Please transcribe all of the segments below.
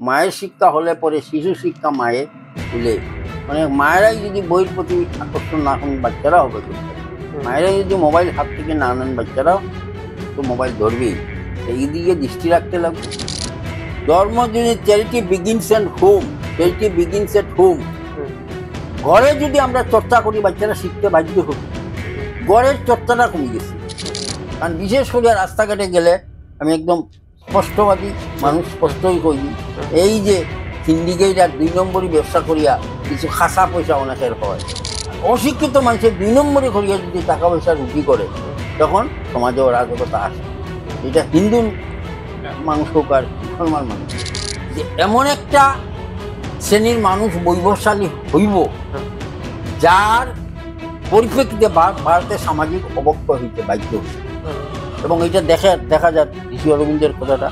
মায়ের শিক্ষা হলে পরে শিশু শিক্ষা মায়ে তুলে, মানে মায়েরাই যদি বইয়ের প্রতি আকর্ষণ না করেন বাচ্চারা হবে কোথায়? মায়েরা যদি মোবাইল হাত থেকে না নেন বাচ্চারাও তো মোবাইল ধরবেই। এই দিকে দৃষ্টি রাখতে লাগবে। ধর্ম যদি charity begins at home, charity begins at home. ঘরে যদি আমরা চর্চা করি বাচ্চারা শিখতে বাধ্য হবে। ঘরের চর্চাটা কমে গেছে, কারণ বিশেষ করে রাস্তাঘাটে গেলে আমি একদম স্পষ্টবাদী মানুষ, স্পষ্টই করি, এই যে সিন্ডিকেট আর 2 নম্বরই ব্যবসা করিয়া কিছু খাসা পয়সা অনেকের হয়। অশিক্ষিত মানুষের 2 নম্বরই করিয়া যদি টাকা পয়সা রুটি করে তখন সমাজে অরাজকতা আসে। এটা হিন্দু মানুষ হোক আর মুসলমান মানুষ, যে এমন একটা শ্রেণীর মানুষ বৈভবশালী হইব যার পরিপ্রেক্ষিতে ভারতের সামাজিক অবক্ষয় হইতে বাধ্য হইবে। এবং এটা দেখা যায় ঋষি অরবিন্দের কথাটা,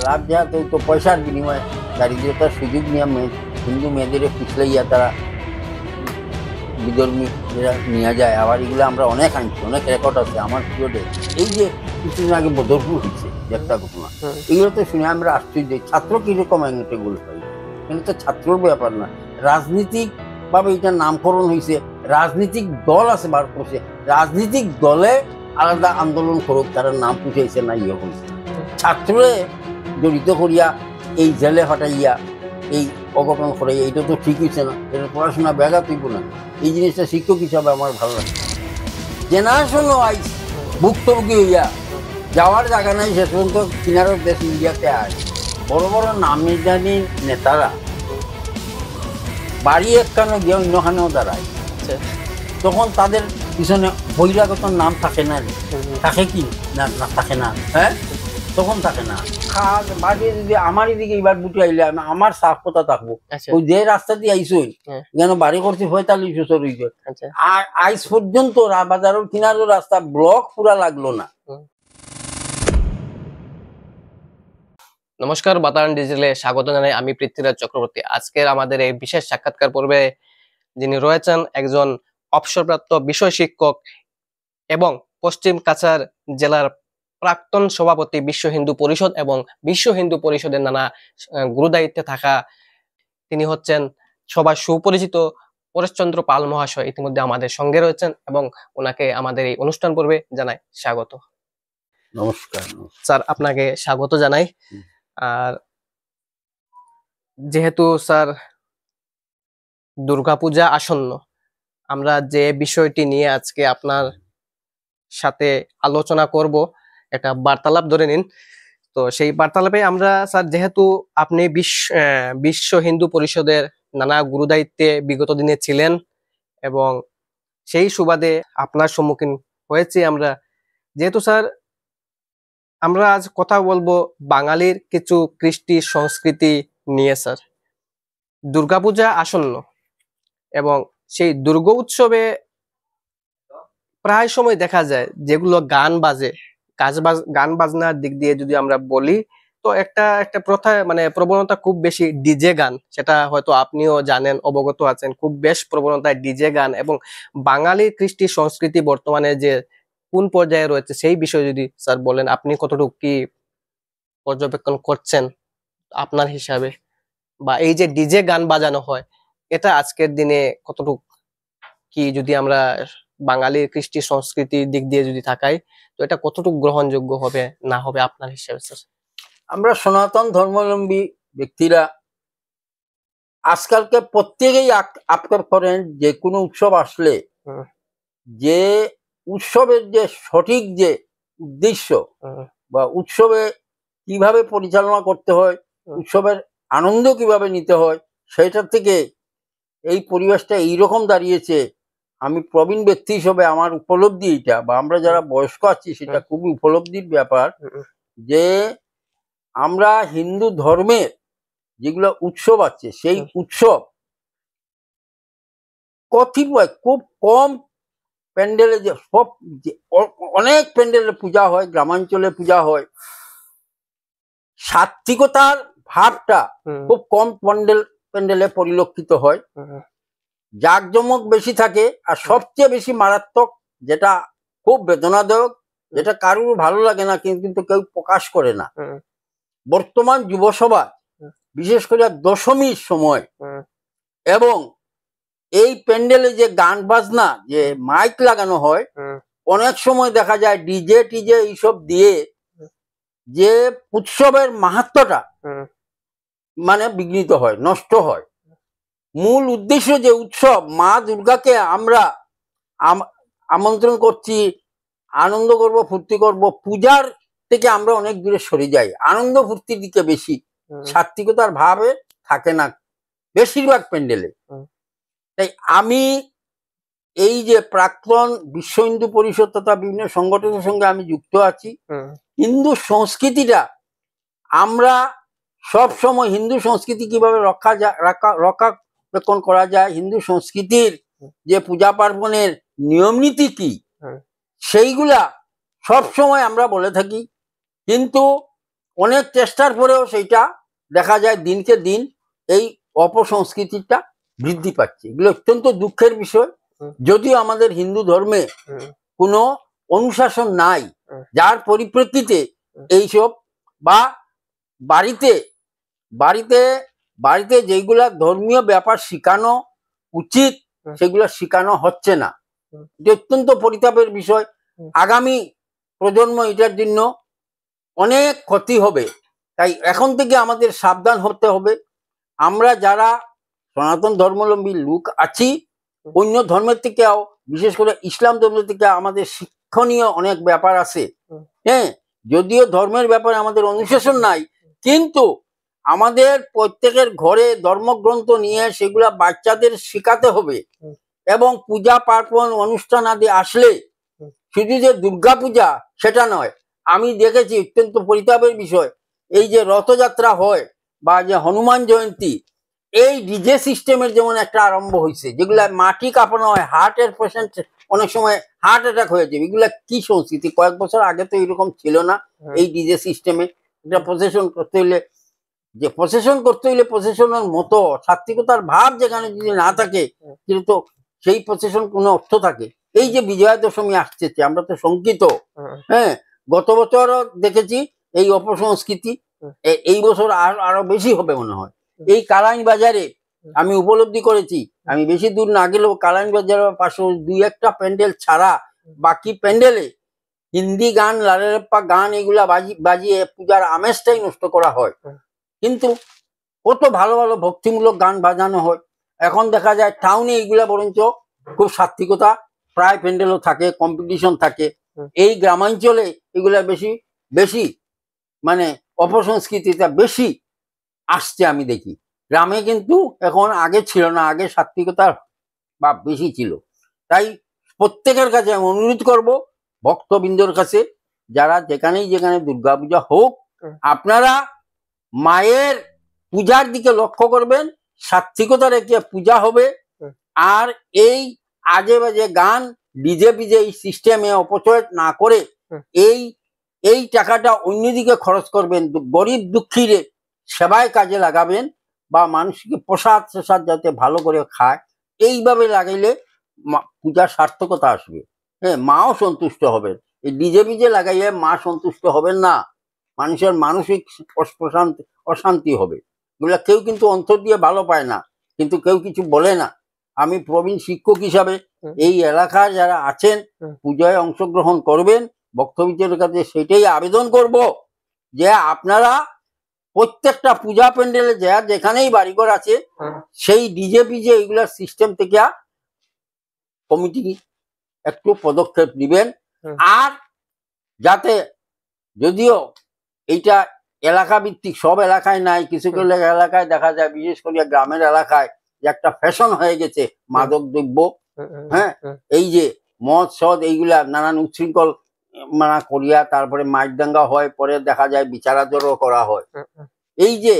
লাভ যা তো পয়সার বিনিময়ে দারিদ্রতার সুযোগ নিয়ে হিন্দু মেয়েদের পিছলাইয়া তারা বিধর্মী নিয়ে যায়। আবার এগুলো আমরা অনেক আনছি, অনেক রেকর্ড আছে আমার পিরিয়ডে। এই যে কিছুদিন আগে বদরপুর হয়েছে একটা ঘটনা, এগুলো তো শুনে আমরা আশ্চর্য, ছাত্র কিরকম একটা গোল হয়। কিন্তু তো ছাত্রর ব্যাপার না, রাজনীতিক ভাবে এটা নামকরণ হয়েছে, রাজনীতিক দল আছে বার করছে, রাজনীতিক দলে আলাদা আন্দোলন করুক, তারা নাম পুষাইছে না ইয়ে হয়েছে। ছাত্রে জড়িত করিয়া এই জেলে ফাটাইয়া এই অঘটন করে, এইটা তো ঠিক হয়েছে না, এটা পড়াশোনা ব্যাঘাত হইব না। এই জিনিসটা শিক্ষক হিসাবে আমার ভালো লাগে। জেনারেশনও আইস ভুক্তভোগী হইয়া যাওয়ার জায়গা নাই, শেষ পর্যন্ত কিনারের দেশ ইন্ডিয়াতে আয়। বড় বড় নামি দামি নেতারা বাড়ি একখানে গিয়ে অন্যখানেও দাঁড়ায়, তখন তাদের পিছনে বহিরাগত নাম থাকে না, থাকে কি না থাকে না, হ্যাঁ তখন থাকে না। বাড়ি যদি আমার এদিকে এবার বুটে আইলে আমার সাফ কথা থাকবো, ওই যে রাস্তা দিয়ে আইসই যেন বাড়ি করছি 45 বছর হয়েছে, আর আইস পর্যন্ত বাজারের কিনারের রাস্তা ব্লক পুরা লাগলো না। নমস্কার, বাতায়ন ডিজিটালে স্বাগত জানাই। আমি পৃথ্বীরাজ চক্রবর্তী। আজকের আমাদের এই বিশেষ সাক্ষাৎকার পর্বে যিনি রয়েছেন একজন অবসরপ্রাপ্ত বিষয় শিক্ষক এবং পশ্চিম কাছাড় জেলার প্রাক্তন সভাপতি বিশ্ব হিন্দু পরিষদ এবং বিশ্ব হিন্দু পরিষদের নানা গুরুদায়িত্বে থাকা, তিনি হচ্ছেন সবার সুপরিচিত পরেশচন্দ্র পাল মহাশয়। ইতিমধ্যে আমাদের সঙ্গে রয়েছেন এবং ওনাকে আমাদের এই অনুষ্ঠান পর্বে জানাই স্বাগত। নমস্কার স্যার, আপনাকে স্বাগত জানাই। আর যেহেতু স্যার দুর্গাপূজা আসন্ন, আমরা যে বিষয়টি নিয়ে আজকে আপনার সাথে আলোচনা করব, এটা বার্তালাপ ধরে নিন। তো সেই বার্তালাপে আমরা স্যার, যেহেতু আপনি বিশ্ব হিন্দু পরিষদের নানা গুরুদায়িত্বে বিগত দিনে ছিলেন এবং সেই সুবাদে আপনার সম্মুখীন হয়েছি আমরা, যেহেতু স্যার আমরা আজ কথা বলবো বাঙালির কিছু কৃষ্টি সংস্কৃতি নিয়ে। স্যার, দুর্গাপূজা আসন্ন এবং সেই দুর্গা উৎসবে প্রায় সময় দেখা যায় যেগুলো গান বাজে, গান বাজনার দিক দিয়ে যদি আমরা বলি তো একটা প্রথা, মানে প্রবণতা খুব বেশি ডিজে গান, সেটা হয়তো আপনিও জানেন, অবগত আছেন, খুব বেশ প্রবণতা ডিজে গান। এবং বাঙালির কৃষ্টি সংস্কৃতি বর্তমানে যে কোন পর্যায়ে রয়েছে সেই বিষয়ে যদি স্যার বলেন, আপনি কতটুকু কি পর্যবেক্ষণ করছেন আপনার হিসাবে, বা এই যে ডিজে গান বাজানো হয় এটা আজকের দিনে কতটুকু কি, যদি আমরা বাঙালির কৃষ্টি সংস্কৃতির দিক দিয়ে যদি তাকাই তো এটা কতটুকু গ্রহণযোগ্য হবে না হবে আপনার হিসাবে? স্যার, আমরা সনাতন ধর্মাবলম্বী ব্যক্তিরা আজকালকে প্রত্যেকেই আক্ষেপ করেন যে কোনো উৎসব আসলে যে উৎসবের যে সঠিক যে উদ্দেশ্য বা উৎসবে কিভাবে পরিচালনা করতে হয়, উৎসবের আনন্দ কিভাবে নিতে হয়, সেটার থেকে এই পরিবেশটা এইরকম দাঁড়িয়েছে। আমি প্রবীণ ব্যক্তি হিসেবে আমার উপলব্ধি এটা, বা আমরা যারা বয়স্ক আছি সেটা খুবই উপলব্ধির ব্যাপার, যে আমরা হিন্দু ধর্মের যেগুলো উৎসব আছে সেই উৎসব কতিপয় খুব কম প্যান্ডেলে, যে সব অনেক প্যান্ডেলে পূজা হয়, গ্রামাঞ্চলে পূজা হয়, সাত্বিকতার ভাবটা খুব কম প্যান্ডেলে পরিলক্ষিত হয়। জাঁকজমক বেশি থাকে, আর সবচেয়ে বেশি মারাত্মক, যেটা খুব বেদনাদায়ক, যেটা কারোর ভালো লাগে না কিন্তু কেউ প্রকাশ করে না, বর্তমান যুবসভা বিশেষ করে দশমীর সময় হুম, এবং এই প্যান্ডেলে যে গান বাজনা যে মাইক লাগানো হয়, হুম, অনেক সময় দেখা যায় ডিজে টিজে এইসব দিয়ে যে উৎসবের মাহাত্ম্যটা হুম, মানে বিঘ্নিত হয়, নষ্ট হয়। মূল উদ্দেশ্য যে উৎসব মা দুর্গাকে আমরা আমন্ত্রণ করছি, আনন্দ করব, ফুর্তি করব, পূজার থেকে আমরা অনেক দূরে সরে যাই, আনন্দ ফুর্তির দিকে বেশি, হুম, সাত্বিকতার ভাবে থাকে না বেশিরভাগ প্যান্ডেলে। হুম, তাই আমি এই যে প্রাক্তন বিশ্ব হিন্দু পরিষদ তথা বিভিন্ন সংগঠনের সঙ্গে আমি যুক্ত আছি, হুম, হিন্দু সংস্কৃতিটা আমরা সব সময় হিন্দু সংস্কৃতি কিভাবে রক্ষাবেক্ষণ করা যায়, হিন্দু সংস্কৃতির যে পূজা পার্বণের নিয়ম নীতি কি, হুম, সেইগুলা সব সময় আমরা বলে থাকি। কিন্তু অনেক চেষ্টার পরেও সেইটা দেখা যায় দিনকে দিন এই অপসংস্কৃতিটা বৃদ্ধি পাচ্ছে। এগুলো অত্যন্ত দুঃখের বিষয়। হুম, যদিও আমাদের হিন্দু ধর্মে হুম, কোনো অনুশাসন নাই, হুম, যার পরিপ্রেক্ষিতে এইসব বা বাড়িতে বাড়িতে বাড়িতে যেগুলা ধর্মীয় ব্যাপার শেখানো উচিত হুম, সেগুলো শেখানো হচ্ছে না। হুম, এটা অত্যন্ত পরিতাপের বিষয়। হুম, আগামী প্রজন্ম এটার জন্য অনেক ক্ষতি হবে। তাই এখন থেকে আমাদের সাবধান হতে হবে। আমরা যারা সনাতন ধর্মাবলম্বী লোক আছি, অন্য ধর্মের থেকেও বিশেষ করে ইসলাম ধর্ম থেকে আমাদের শিক্ষণীয় অনেক ব্যাপার আছে। হুম, হ্যাঁ, যদিও ধর্মের ব্যাপারে আমাদের অনুশাসন নাই, কিন্তু আমাদের প্রত্যেকের ঘরে ধর্মগ্রন্থ নিয়ে সেগুলা বাচ্চাদের শেখাতে হবে। হুম, এবং পূজা পার্বণ অনুষ্ঠান আদি আসলে হুম, শুধু যে দুর্গা পূজা সেটা নয়, আমি দেখেছি অত্যন্ত পরিতাপের বিষয়, এই যে রথযাত্রা হয় বা যে হনুমান জয়ন্তী, এই ডিজে সিস্টেমের যেমন একটা আরম্ভ হয়েছে, যেগুলা মাটি কাঁপানো হয়, হার্টের পেশেন্ট অনেক সময় হার্ট অ্যাটাক হয়েছে। এগুলা কি সংস্কৃতি? কয়েক বছর আগে তো এরকম ছিল না। হুম, এই ডিজে সিস্টেমে এটা প্রসেশন করতে হইলে, যে প্রসেশন করতে হইলে প্রসেশনের মতো সাত্বিকতার ভাব যেখানে যদি না থাকে, কিন্তু সেই প্রসেশন কোনো অর্থ থাকে। এই যে বিজয়া দশমী আসছে, আমরা তো শঙ্কিত। হুম, হ্যাঁ, গত বছরও দেখেছি এই অপসংস্কৃতি, হুম, এই বছর আরো বেশি হবে মনে হয়। হুম, এই কালাইন বাজারে হুম, আমি উপলব্ধি করেছি, আমি বেশি দূর না গেলেও কালাইন বাজারের পাশে দুই একটা প্যান্ডেল ছাড়া বাকি প্যান্ডেলে হিন্দি গান, লারেপ্পা গান এগুলা বাজিয়ে পূজার আমেজটাই নষ্ট করা হয়। হুম, কিন্তু কত ভালো ভালো ভক্তিমূলক গান বাজানো হয়। এখন দেখা যায় টাউনে এইগুলা বরঞ্চ খুব সাত্বিকতা, প্রায় প্যান্ডেলও থাকে, কম্পিটিশন থাকে। হুম, এই গ্রামাঞ্চলে এগুলা বেশি বেশি মানে অপসংস্কৃতিটা বেশি আসছে আমি দেখি। গ্রামে কিন্তু এখন আগে ছিল না, আগে সাত্বিকতার বা বেশি ছিল। তাই প্রত্যেকের কাছে আমি অনুরোধ করব, ভক্তবৃন্দর কাছে, যারা যেখানেই যেখানে দুর্গাপূজা হোক, হুম, আপনারা মায়ের পূজার দিকে লক্ষ্য করবেন, সাত্বিকতা রেখে পূজা হবে। হুম, আর এই আজে বাজে গান, ডিজে পিজে এই সিস্টেমে অপচয় না করে হুম, এই এই টাকাটা অন্যদিকে খরচ করবেন, গরিব দুঃখীর সেবায় কাজে লাগাবেন, বা মানুষকে প্রসাদ প্রসাদ যাতে ভালো করে খায়, এইভাবে লাগাইলে পূজার সার্থকতা আসবে। হ্যাঁ, মাও সন্তুষ্ট হবেন। এই ডিজে পিজে লাগাইলে মা সন্তুষ্ট হবেন না, মানুষের মানসিক প্রশান্তি অশান্তি হবে। এগুলা কেউ কিন্তু অন্তর দিয়ে ভালো পায় না, কিন্তু কেউ কিছু বলে না। আমি প্রবীণ শিক্ষক হিসাবে হুম, এই এলাকায় যারা আছেন, হুম, পূজায় অংশগ্রহণ করবেন, বক্তব্যের কাছে সেটাই আবেদন করব, যে আপনারা প্রত্যেকটা পূজা প্যান্ডেলে যা যেখানেই বাড়িঘর আছে, হুম, সেই ডিজে পিজে এইগুলার সিস্টেম থেকে কমিটি একটু পদক্ষেপ নেবেন। হুম, আর যাতে, যদিও এইটা এলাকা ভিত্তিক, সব এলাকায় নাই, কিছু হুম, কিছু এলাকায় দেখা যায়, বিশেষ করে গ্রামের এলাকায়, যে একটা ফ্যাশন হয়ে গেছে মাদক দ্রব্য। হুম, হুম, হ্যাঁ, হুম, এই যে মদ সদ এইগুলা নানান উচ্ছৃঙ্খল মানা করিয়া তারপরে মাইকদাঙ্গা হয়, পরে দেখা যায় বিচারাচরও করা হয়। হুম, এই যে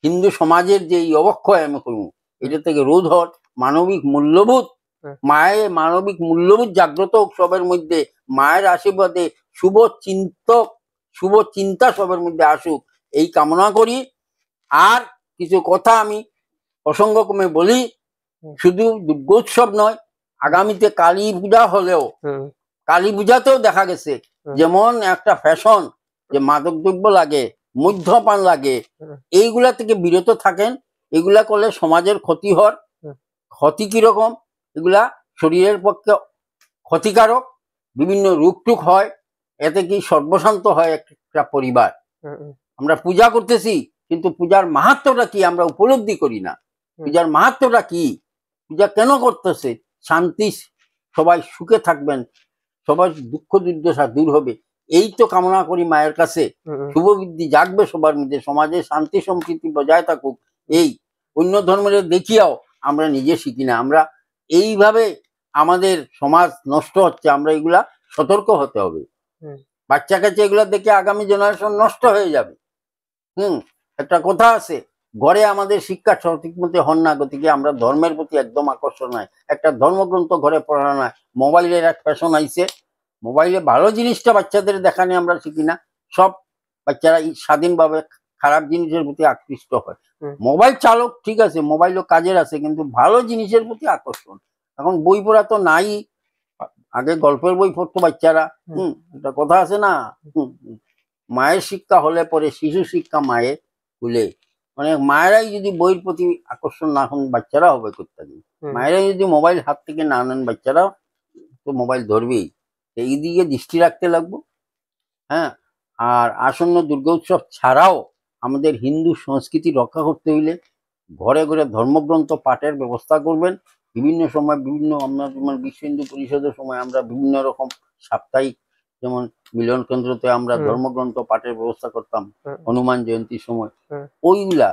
হিন্দু সমাজের যে এই অবক্ষয় আমি করবো, হুম, এটা থেকে রোধ হয়, মানবিক মূল্যবোধ, হুম, মায়ের মানবিক মূল্যবোধ জাগ্রত সবের মধ্যে, মায়ের আশীর্বাদে শুভ চিন্তক, শুভ চিন্তা সবের মধ্যে আসুক, এই কামনা করি। আর কিছু কথা আমি প্রসঙ্গক্রমে বলি, হুম, শুধু দুর্গোৎসব নয়, আগামীতে কালী পূজা হলেও, হুম, কালী পূজাতেও দেখা গেছে হুম, যেমন একটা ফ্যাশন, যে মাদক দ্রব্য লাগে, মদ্যপান লাগে, হুম। এইগুলা থেকে বিরত থাকেন। এগুলা করলে সমাজের ক্ষতি হয়। হুম। ক্ষতি কিরকম? এগুলা শরীরের পক্ষে ক্ষতিকারক, বিভিন্ন রোগ টুক হয়, এতে কি সর্বশান্ত হয় একটা পরিবার। আমরা পূজা করতেছি, কিন্তু পূজার মাহাত্ম্যটা কি আমরা উপলব্ধি করি না। পূজার মাহাত্ম্যটা কি? পূজা কেন করতেছে? শান্তি, সবাই সুখে থাকবেন, সবার দুঃখ দুর্দশা দূর হবে, এই তো কামনা করি মায়ের কাছে। শুভবৃদ্ধি জাগবে সবার মধ্যে, সমাজে শান্তি সম্প্রীতি বজায় থাকুক। এই অন্য ধর্মের দেখিয়াও আমরা নিজে শিখি না। আমরা এইভাবে আমাদের সমাজ নষ্ট হচ্ছে, আমরা এগুলা সতর্ক হতে হবে। বাচ্চা কাছে এগুলা দেখে আগামী জেনারেশন নষ্ট হয়ে যাবে। একটা কথা আছে, ঘরে আমাদের শিক্ষা সঠিক মতো হন না, গতিকে আমরা ধর্মের প্রতি একদম আকর্ষণ নাই। একটা ধর্মগ্রন্থ ঘরে পড়ানো নাই। মোবাইলের এক ফ্যাশন আইছে, মোবাইলে ভালো জিনিসটা বাচ্চাদের দেখানে আমরা শিখি না। সব বাচ্চারা স্বাধীনভাবে খারাপ জিনিসের প্রতি আকৃষ্ট হয়। মোবাইল চালক ঠিক আছে, মোবাইলও কাজের আছে, কিন্তু ভালো জিনিসের প্রতি আকর্ষণ। এখন বই পড়া তো নাই। আগে গল্পের বই পড়তো বাচ্চারা। একটা কথা আছে না, মায়ের শিক্ষা হলে পরে শিশু শিক্ষা মায়ের ভুলে। মানে মায়েরাই যদি বইয়ের প্রতি আকর্ষণ না হন, বাচ্চারা হবে করতে। মায়েরাই যদি মোবাইল হাত থেকে না নেন, বাচ্চারাও তো মোবাইল ধরবেই। এই দিকে দৃষ্টি রাখতে লাগবো। হ্যাঁ, আর আসন্ন দুর্গা উৎসব ছাড়াও আমাদের হিন্দু সংস্কৃতি রক্ষা করতে হইলে ঘরে ঘরে ধর্মগ্রন্থ পাঠের ব্যবস্থা করবেন। বিভিন্ন সময় বিভিন্ন, আমরা যেমন বিশ্ব হিন্দু পরিষদের সময় আমরা বিভিন্ন রকম সাপ্তাহিক, যেমন মিলন কেন্দ্রতে আমরা ধর্মগ্রন্থ পাঠের ব্যবস্থা করতাম হনুমান জয়ন্তীর সময়। ওইগুলা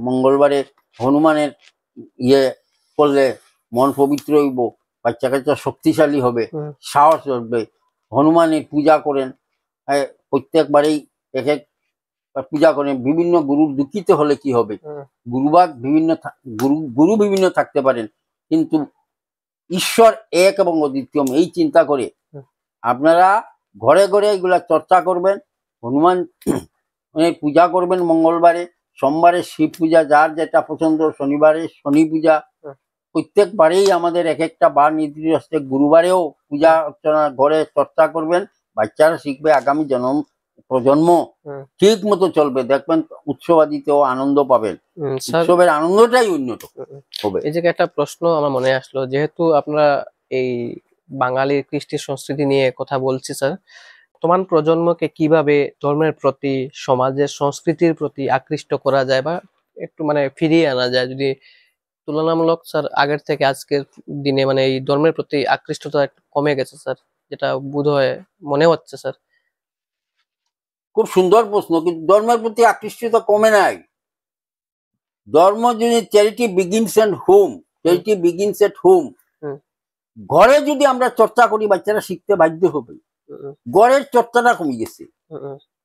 মঙ্গলবারে হনুমানের ইয়ে করলে মন পবিত্র হইব, বাচ্চা কাচ্চা শক্তিশালী হবে, সাহস হবে। হনুমানের পূজা করেন, প্রত্যেকবারেই এক এক পূজা করেন। বিভিন্ন গুরুর দীক্ষিত হলে কি হবে, গুরুবাদ বিভিন্ন, গুরু বিভিন্ন থাকতে পারেন, কিন্তু ঈশ্বর এক এবং অদ্বিতীয়, এই চিন্তা করে আপনারা ঘরে ঘরে এগুলা চর্চা করবেন। হনুমান পূজা করবেন মঙ্গলবারে, সোমবারে শিব পূজা, যার যেটা পছন্দ, শনিবারে শনি পূজা। প্রত্যেকবারেই আমাদের এক একটা বার নির্দিষ্ট। গুরুবারেও পূজা অর্চনা ঘরে চর্চা করবেন, বাচ্চারা শিখবে, আগামী প্রজন্ম ঠিক মতো চলবে। দেখবেন উৎসবাদিতেও আনন্দ পাবেন, উৎসবের আনন্দটাই উন্নত হবে। এই যে একটা প্রশ্ন আমার মনে আসলো, যেহেতু আপনারা এই বাঙালির কৃষ্টি সংস্কৃতি নিয়ে কথা বলছি স্যার, বর্তমান প্রজন্মকে কিভাবে ধর্মের প্রতি, সমাজের সংস্কৃতির প্রতি আকৃষ্ট করা যায় বা একটু মানে ফিরিয়ে আনা যায়, যদি তুলনামূলক স্যার আগের থেকে আজকের দিনে মানে এই ধর্মের প্রতি আকৃষ্টতা একটু কমে গেছে স্যার, যেটা বোধহয় মনে হচ্ছে স্যার। খুব সুন্দর প্রশ্ন, কিন্তু ধর্মের প্রতি আকৃষ্টতা কমে নাই। ধর্ম যদি charity begins at home, charity begins at home. ঘরে যদি আমরা চর্চা করি, বাচ্চারা শিখতে বাধ্য হবে। ঘরের চর্চাটা কমে গেছে।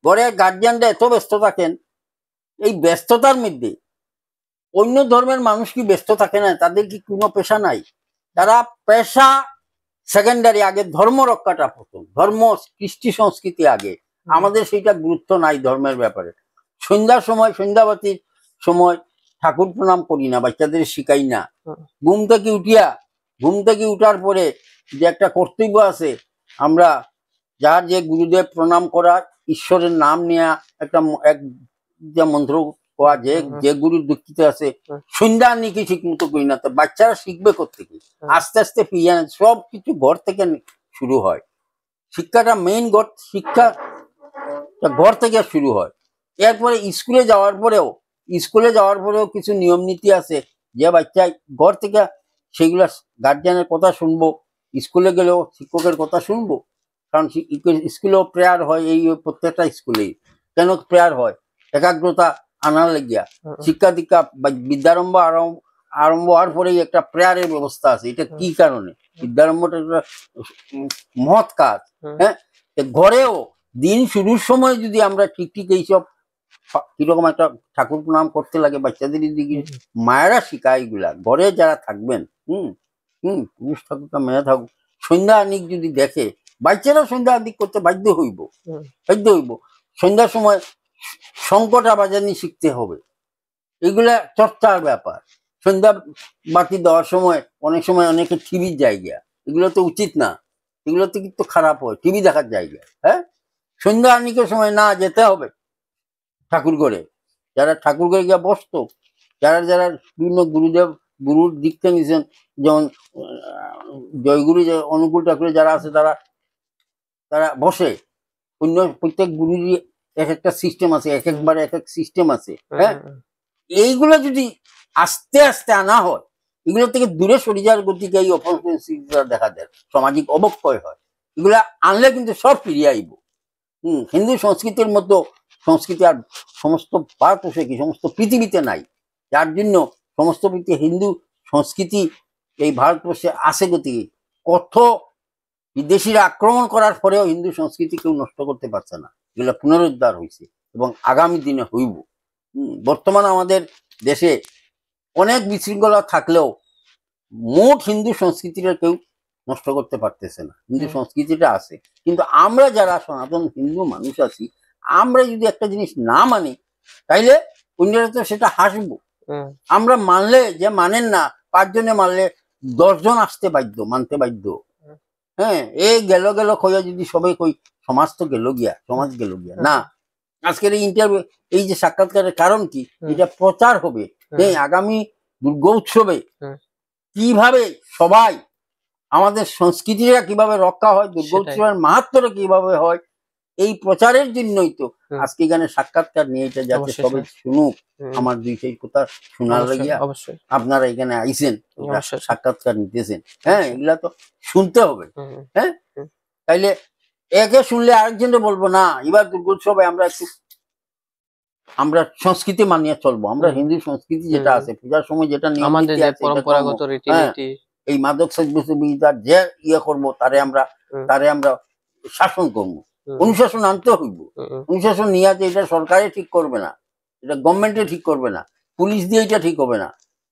ঘরে গার্জিয়ানরা এত ব্যস্ত থাকেন, এই ব্যস্ততার মধ্যে অন্য ধর্মের মানুষ কি ব্যস্ত থাকে না? তাদের কি কোনো পেশা নাই? তারা পেশা সেকেন্ডারি, আগে ধর্ম রক্ষাটা প্রথম। ধর্ম কৃষ্টি সংস্কৃতি আগে, আমাদের সেইটা গুরুত্ব নাই ধর্মের ব্যাপারে। সন্ধ্যার সময়, সন্ধ্যাবাতির সময় ঠাকুর প্রণাম করি না, বাচ্চাদের শিখাই না। ঘুম থেকে উঠার পরে যে একটা কর্তব্য আছে, আমরা যার যে গুরুদেব প্রণাম করা, ঈশ্বরের নাম নেওয়া, একটা এক যে মন্ত্র কোয়া, যে গুরুর দীক্ষিত আছে, সন্ধ্যা নিকি ঠিক মতো করি না। তো বাচ্চারা শিখবে কোত্থেকে? আস্তে আস্তে ফিরিয়ে সব কিছু ঘর থেকে শুরু হয়। শিক্ষাটা মেইন শিক্ষা ঘর থেকে শুরু হয়। এরপরে স্কুলে যাওয়ার পরেও কিছু নিয়ম নীতি আছে, যে বাচ্চা ঘর থেকে সেগুলা গার্জিয়ানের কথা শুনবো, স্কুলে গেলেও শিক্ষকের কথা শুনবো। কারণ স্কুলেও প্রেয়ার হয়, এই প্রত্যেকটা স্কুলেই কেন প্রেয়ার হয়? একাগ্রতা আনার লাগিয়া। শিক্ষা দীক্ষা বিদ্যারম্ভ আরম্ভ হওয়ার পরেই একটা প্রেয়ারের ব্যবস্থা আছে। এটা কি কারণে? বিদ্যারম্ভটা একটা মহৎ কাজ। হ্যাঁ, ঘরেও দিন শুরুর সময় যদি আমরা ঠিক এইসব কিরকম একটা ঠাকুর প্রণাম করতে লাগে, বাচ্চাদের দিকে মায়েরা শিখায় এগুলা। ঘরে যারা থাকবেন, পুরুষ থাকুক না মেয়ে থাকুক, সন্ধ্যা আনিক যদি দেখে, বাচ্চারা সন্ধ্যা আদিক করতে বাধ্য হইব। সন্ধ্যার সময় শঙ্কটা বাজানি শিখতে হবে। এগুলা চর্চার ব্যাপার। সন্ধ্যা বাতি দেওয়ার সময় অনেক সময় অনেকে টিভির জায়গা, এগুলো তো উচিত না, এগুলো তো কিন্তু খারাপ হয়, টিভি দেখার জায়গা। হ্যাঁ, সন্ধ্যা আনিকের সময় না যেতে হবে, ঠাকুর ঘরে, যারা ঠাকুর ঘরে গিয়ে বসতো, যারা যারা বিভিন্ন গুরুর দীক্ষা নিয়েছেন, যেমন জয়গুরু যে অনুকূল ঠাকুরে যারা আছে, তারা তারা বসে। অন্য প্রত্যেক গুরুরই এক একটা সিস্টেম আছে, এক একবার এক এক সিস্টেম আছে। হ্যাঁ, এইগুলো যদি আস্তে আস্তে আনা হয়, এগুলো থেকে দূরে সরে যাওয়ার গতিকে এই অপসংস্কৃতিটা দেখা দেয়, সামাজিক অবক্ষয় হয়। এগুলা আনলে কিন্তু সব ফিরিয়ে আইব। হিন্দু সংস্কৃতির মতো সংস্কৃতি আর সমস্ত ভারতবর্ষে কি সমস্ত পৃথিবীতে নাই, যার জন্য সমস্ত হিন্দু সংস্কৃতি এই ভারতবর্ষে আসে গতিকে কত বিদেশিরা আক্রমণ করার পরেও হিন্দু সংস্কৃতি কেউ নষ্ট করতে পারছে না। এগুলো পুনরুদ্ধার হয়েছে এবং আগামী দিনে হইব। বর্তমান আমাদের দেশে অনেক বিশৃঙ্খলা থাকলেও মোট হিন্দু সংস্কৃতিটা কেউ নষ্ট করতে পারতেছে না। হিন্দু সংস্কৃতিটা আছে, কিন্তু আমরা যারা সনাতন হিন্দু মানুষ আছি, আমরা যদি একটা জিনিস না মানি, তাইলে অন্যরা তো সেটা হাসবো। আমরা মানলে, যে মানেন না 5 জনে মানলে 10 জন আসতে বাধ্য, মানতে বাধ্য। হ্যাঁ, এই গেল খোঁজা যদি সবাই কই, সমাজ তো গেল গিয়া, সমাজ গেল গিয়া না। আজকের এই ইন্টারভিউ, এই যে সাক্ষাৎকারের কারণ কি, এটা প্রচার হবে এই আগামী দুর্গা উৎসবে কিভাবে সবাই আমাদের সংস্কৃতিটা কিভাবে রক্ষা হয়, দুর্গা উৎসবের মাহাত্ম্যটা কিভাবে হয়, এই প্রচারের জন্যই তো আজকে এখানে সাক্ষাৎকার নিয়ে, এটা যাতে সবাই শুনুক। আমার দুই সেই কথা শোনার লাগিয়া আপনারা এখানে আইছেন, সাক্ষাৎকার নিতেছেন। হ্যাঁ, এগুলা তো শুনতে হবে। হ্যাঁ, তাইলে একে শুনলে আরেকজনে বলবো না, এবার দুর্গোৎসবে আমরা সংস্কৃতি মানিয়ে চলবো। আমরা হিন্দু সংস্কৃতি যেটা আছে, পূজার সময় যেটা নিয়ম নীতি আছে, পরম্পরাগত রীতিনীতি, এই মাদক বিধার যে করবো, তারে আমরা শাসন করবো। অনুশাসন আনতে হইব। অনুশাসন নিয়ে আছে, এটা সরকারে ঠিক করবে না, এটা গভর্নমেন্টে ঠিক করবে না, পুলিশ দিয়ে এটা ঠিক হবে না।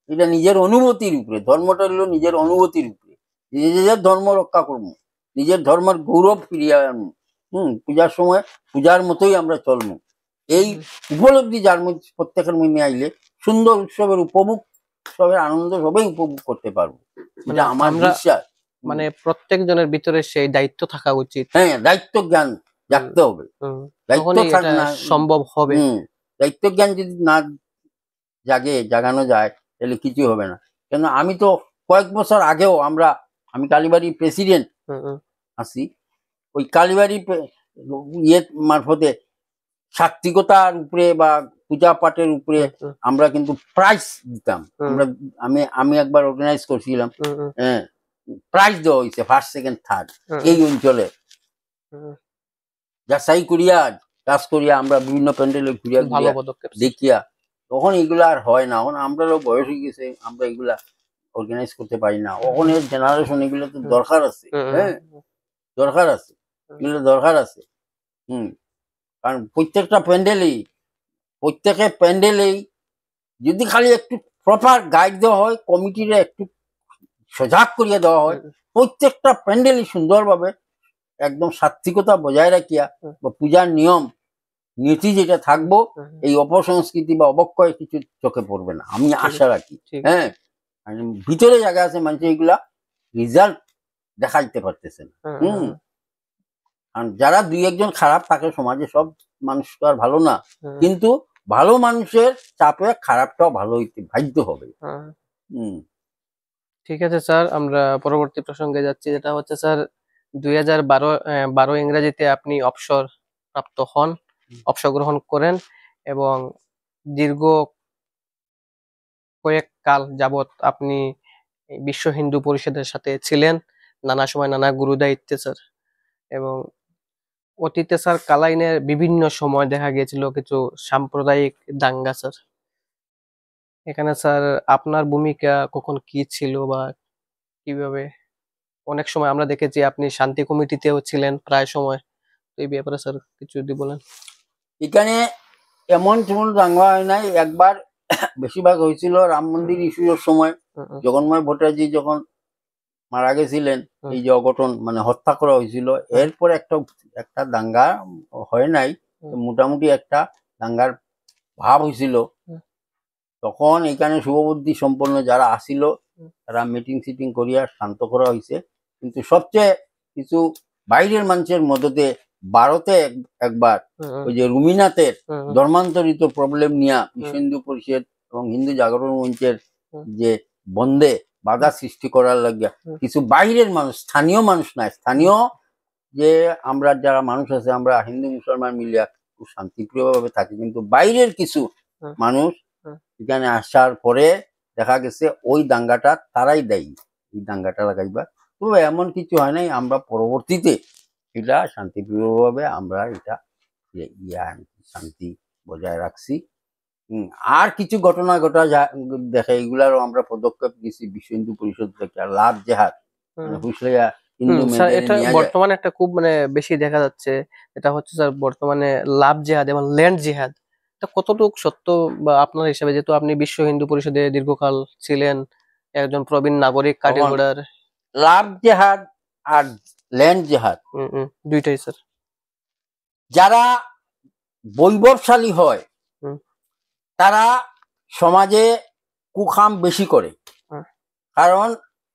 এটা নিজের অনুভূতির উপরে, ধর্মটা হলো নিজের অনুভূতির উপরে। নিজের ধর্ম রক্ষা করবো, নিজের ধর্মের গৌরব ফিরিয়ে আনবো। পূজার সময় পূজার মতোই আমরা চলবো। এই উপলব্ধি যার মধ্যে প্রত্যেকের মধ্যে আইলে সুন্দর উৎসবের উৎসবের আনন্দ সবাই উপভোগ করতে পারবো, এটা আমার বিশ্বাস। মানে প্রত্যেক জনের ভিতরে সেই দায়িত্ব থাকা উচিত। হ্যাঁ, দায়িত্ব জ্ঞান জাগতে হবে, দায়িত্ব সম্ভব হবে। দায়িত্ব জ্ঞান যদি না জাগানো যায়, তাহলে কিছু হবে না। কেন, আমি তো কয়েক বছর আগেও আমি কালীবাড়ি প্রেসিডেন্ট আছি, ওই কালীবাড়ি মারফতে সাত্বিকতার উপরে বা পূজা পাঠের উপরে আমরা কিন্তু প্রাইজ দিতাম। আমি একবার অর্গানাইজ করছিলাম, প্রাইজ দেওয়া হয়েছে, ফার্স্ট সেকেন্ড থার্ড এই অঞ্চলে। যাচাই করিয়া কাজ করিয়া আমরা বিভিন্ন প্যান্ডেলে ঘুরিয়া দেখিয়া, তখন এগুলা আর হয় না। এখন আমরাও বয়স হয়ে গেছে, আমরা এগুলা অর্গানাইজ করতে পারি না। এখন এর জেনারেশন এগুলো তো দরকার আছে। হ্যাঁ, দরকার আছে, এগুলো দরকার আছে। কারণ প্রত্যেকে প্যান্ডেলেই যদি খালি একটু প্রপার গাইড দেওয়া হয়, কমিটিরে একটু সজাগ করিয়া দেওয়া হয়, প্রত্যেকটা প্যান্ডেলই সুন্দরভাবে একদম সাত্বিকতা বজায় রাখিয়া বা পূজার নিয়ম নীতি যেটা থাকবো, এই অপসংস্কৃতি বা অবক্ষয় কিছু চোখে পড়বে না, আমি আশা রাখি। হ্যাঁ, ভিতরে জায়গা আছে, মানুষ এগুলা রেজাল্ট দেখা দিতে পারতেছে না। কারণ যারা 2-1 জন খারাপ থাকে সমাজে, সব মানুষ তো আর ভালো না, কিন্তু ভালো মানুষের চাপে খারাপটাও ভালো হইতে বাধ্য হবে। ঠিক আছে স্যার, আমরা পরবর্তী প্রসঙ্গে যাচ্ছি, যেটা হচ্ছে স্যার 2012 ইংরেজিতে আপনি অবসর প্রাপ্ত হন, অবসর গ্রহণ করেন এবং দীর্ঘ কয়েক কাল যাবত আপনি বিশ্ব হিন্দু পরিষদের সাথে ছিলেন, নানা সময় নানা গুরু দায়িত্বে স্যার। এবং অতীতে স্যার কালাইনের বিভিন্ন সময় দেখা গিয়েছিল কিছু সাম্প্রদায়িক দাঙ্গা স্যার। এখানে স্যার আপনার ভূমিকা কখন কি ছিল বা কিভাবে? অনেক সময় আমরা দেখেছি আপনি শান্তি কমিটিতেও ছিলেন প্রায় সময়, এই ব্যাপারে স্যার কিছু যদি বলেন। এখানে এমন দাঙ্গা হয় নাই, একবার বেশিরভাগ হয়েছিল রাম মন্দির ইস্যুর সময়, জগন্ময় ভট্টাচার্য যখন মারা গেছিলেন, এই যে অঘটন মানে হত্যা করা হয়েছিল, এরপর একটা দাঙ্গা হয় নাই, মোটামুটি একটা দাঙ্গার ভাব হয়েছিল। তখন এখানে শুভবুদ্ধি সম্পন্ন যারা আসিল, তারা মিটিং করিয়া শান্ত করা হয়েছে। কিন্তু সবচেয়ে কিছু বাইরের মানুষের মদতে ভারতে একবার ওই যে রুমিনাথের হুম, ধর্মান্তরিত প্রবলেম নিয়ে বিশ্ব হিন্দু পরিষদ এবং হিন্দু জাগরণ মঞ্চের যে বন্ধে বাধা সৃষ্টি করার লাগিয়া কিছু বাইরের মানুষ, স্থানীয় মানুষ নাই, স্থানীয় যে আমরা যারা মানুষ আছে আমরা হিন্দু মুসলমান মিলিয়া খুব শান্তিপ্রিয়ভাবে থাকি, কিন্তু বাইরের কিছু মানুষ এখানে আসার পরে দেখা গেছে ওই দাঙ্গাটা তারাই দেয়, এই দাঙ্গাটা লাগাইবা। তো এমন কিছু হয় নাই, আমরা পরবর্তীতে এটা শান্তিপ্রিয়ভাবে আমরা এটা শান্তি বজায় রাখছি। আর কিছু ঘটনা ঘটা দেখে এগুলারও আমরা পদক্ষেপ দিচ্ছি বিশ্ব হিন্দু পরিষদ থেকে। লাভ জেহাদ মানে হুইসলিয়া হিন্দু স্যার মেয়েদের এটা নিয়ে যায়। বর্তমানে একটা খুব মানে বেশি দেখা যাচ্ছে, এটা হচ্ছে স্যার বর্তমানে লাভ জিহাদ এবং ল্যান্ড জিহাদ, এটা কতটুকু সত্য বা আপনার হিসাবে, যেহেতু আপনি বিশ্ব হিন্দু পরিষদে দীর্ঘকাল ছিলেন, একজন প্রবীণ নাগরিক কাঠেগোড়ার। লাভ জেহাদ আর ল্যান্ড জেহাদ দুইটাই স্যার। যারা বৈভবশালী হয় তারা সমাজে কুখাম বেশি করে, কারণ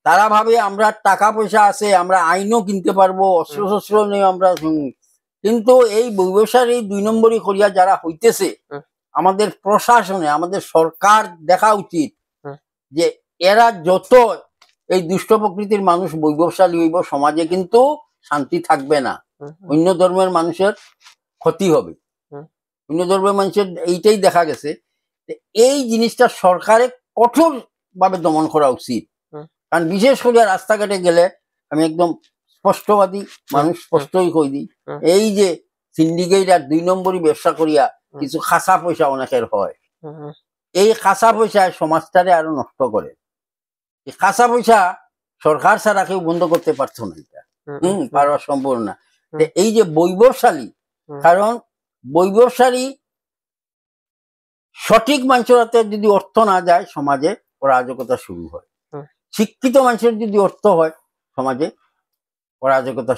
তারা ভাবে আমরা টাকা পয়সা আছে, আমরা আইনও কিনতে পারবো, অস্ত্র শস্ত্র নেই আমরা। কিন্তু এই বৈভবশালী 2 নম্বরই করিয়া যারা হইতেছে, আমাদের প্রশাসনে আমাদের সরকার দেখা উচিত যে এরা যত এই দুষ্ট প্রকৃতির মানুষ বৈভবশালী হইব, সমাজে কিন্তু শান্তি থাকবে না, অন্য ধর্মের মানুষের ক্ষতি হবে। অন্য ধর্মের মানুষের এইটাই দেখা গেছে। এই জিনিসটা সরকারের কঠোর ভাবে দমন করা উচিত। কারণ বিশেষ করে রাস্তাঘাটে গেলে আমি একদম স্পষ্টবাদী মানুষ, স্পষ্টই কই দিই, এই যে সিন্ডিকেট আর 2 নম্বরই ব্যবসা করিয়া কিছু খাসা পয়সা অনেকের হয়, এই খাসা পয়সায় সমাজটারে আরো নষ্ট করে। এই খাসা পয়সা সরকার ছাড়া কেউ বন্ধ করতে পারতো না, এটা পারবা সম্ভব না। এই যে বৈভবশালী, কারণ বৈভবশালী সঠিক মানুষের হাতে যদি অর্থ না যায় সমাজে অরাজকতা শুরু হয়। শিক্ষিত মানুষের যদি অর্থ হয় সমাজে অরাজকতা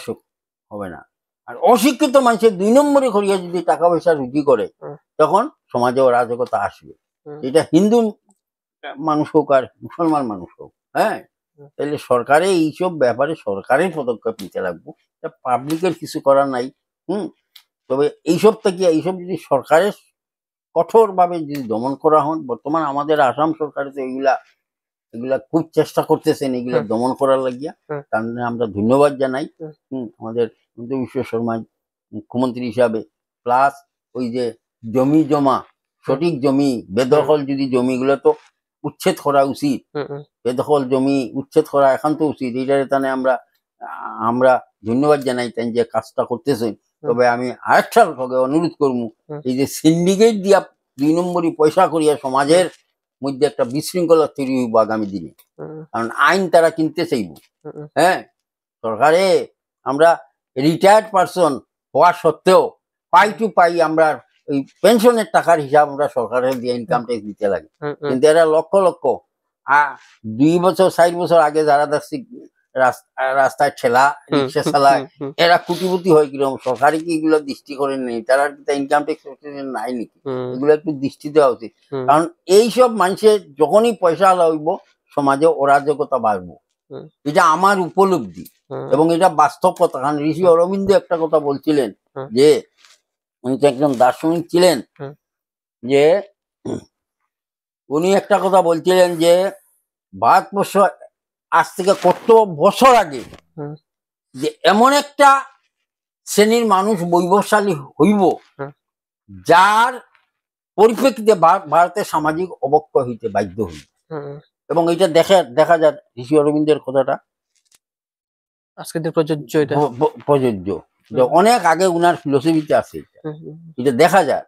হবে না। আর অশিক্ষিত মানুষের 2 নম্বরে করিয়া যদি টাকা পয়সা রুজি করে তখন সমাজে অরাজকতা আসবে। এটা হিন্দু মানুষ হোক আর মুসলমান মানুষ হোক, হ্যাঁ, তাহলে সরকারে এইসব ব্যাপারে সরকারের পদক্ষেপ নিতে লাগবো, পাবলিকের কিছু করার নাই। তবে এইসব থেকে এইসব যদি সরকারের কঠোর ভাবে যদি দমন করা হন, বর্তমান আমাদের আসাম সরকার তো এগুলা খুব চেষ্টা করতেছেন এগুলা দমন করার লাগিয়া, তার জন্য আমরা ধন্যবাদ জানাই। আমাদের হিমন্ত বিশ্ব শর্মা মুখ্যমন্ত্রী হিসাবে, প্লাস ওই যে জমি জমা, সঠিক জমি বেদখল যদি জমিগুলো তো উচ্ছেদ করা উচিত, বেদখল জমি উচ্ছেদ করা একান্ত উচিত, এইটারে তানে আমরা ধন্যবাদ জানাই তাই যে কাজটা করতেছেন। তবে আমি আরেকটা অনুরোধ করবো, এই যে সিন্ডিকেট দিয়া 2 নম্বরই পয়সা করিয়া সমাজের মধ্যে একটা বিশৃঙ্খলা তৈরি হইব আগামী দিনে, কারণ আইন তারা কিনতে চাইব। হ্যাঁ, সরকারে আমরা রিটায়ার্ড পার্সন হওয়া সত্ত্বেও পাই টু পাই আমরা ওই পেনশনের টাকার হিসাব আমরা সরকারের দিয়ে ইনকাম ট্যাক্স দিতে লাগে, কিন্তু এরা লক্ষ লক্ষ 2 বছর 4 বছর আগে যারা দেখছি রাস্তায় ঠেলা রিক্সা চালায়, এরা কোটিপতি হয় কিরকম, সরকারি কি এগুলো দৃষ্টি করে নেই, তারা ইনকাম ট্যাক্স নাই নাকি, এগুলো একটু দৃষ্টি দেওয়া উচিত। কারণ এইসব মানুষের যখনই পয়সা লইব সমাজে অরাজকতা বাড়বো, এটা আমার উপলব্ধি এবং এটা বাস্তব কথা। কারণ ঋষি অরবিন্দ একটা কথা বলছিলেন যে, উনি তো একজন দার্শনিক ছিলেন, যে উনি একটা কথা বলছিলেন যে ভারতবর্ষ আজ থেকে কত বছর আগে যে এমন একটা শ্রেণীর মানুষ বৈভবশালী হইব যার পরিপ্রেক্ষিতে ভারতের সামাজিক অবক্ষয় হইতে বাধ্য হইব। এবং এটা দেখা যায় ঋষি অরবিন্দের কথাটা আজকে প্রযোজ্য, এটা প্রযোজ্য, অনেক আগে উনার ফিলোসফিতে আছে, এটা দেখা যায়।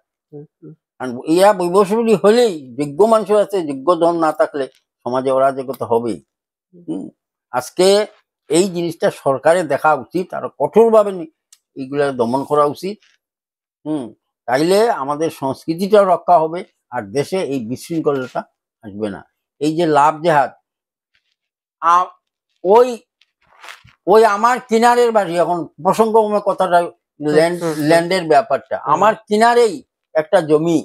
এরা বৈভবশালী হলেই, যোগ্য মানুষ আছে, যোগ্য ধন না থাকলে সমাজে অরাজকতা হবেই। আজকে এই জিনিসটা সরকারের দেখা উচিত, আর কঠোরভাবে এইগুলা দমন করা উচিত। তাইলে আমাদের সংস্কৃতিটাও রক্ষা হবে আর দেশে এই বিশৃঙ্খলতা আসবে না। এই যে লাভ জেহাদ, ওই আমার কিনারের বাড়ি, এখন প্রসঙ্গক্রমে কথাটা ল্যান্ডের ব্যাপারটা, আমার কিনারেই একটা জমি,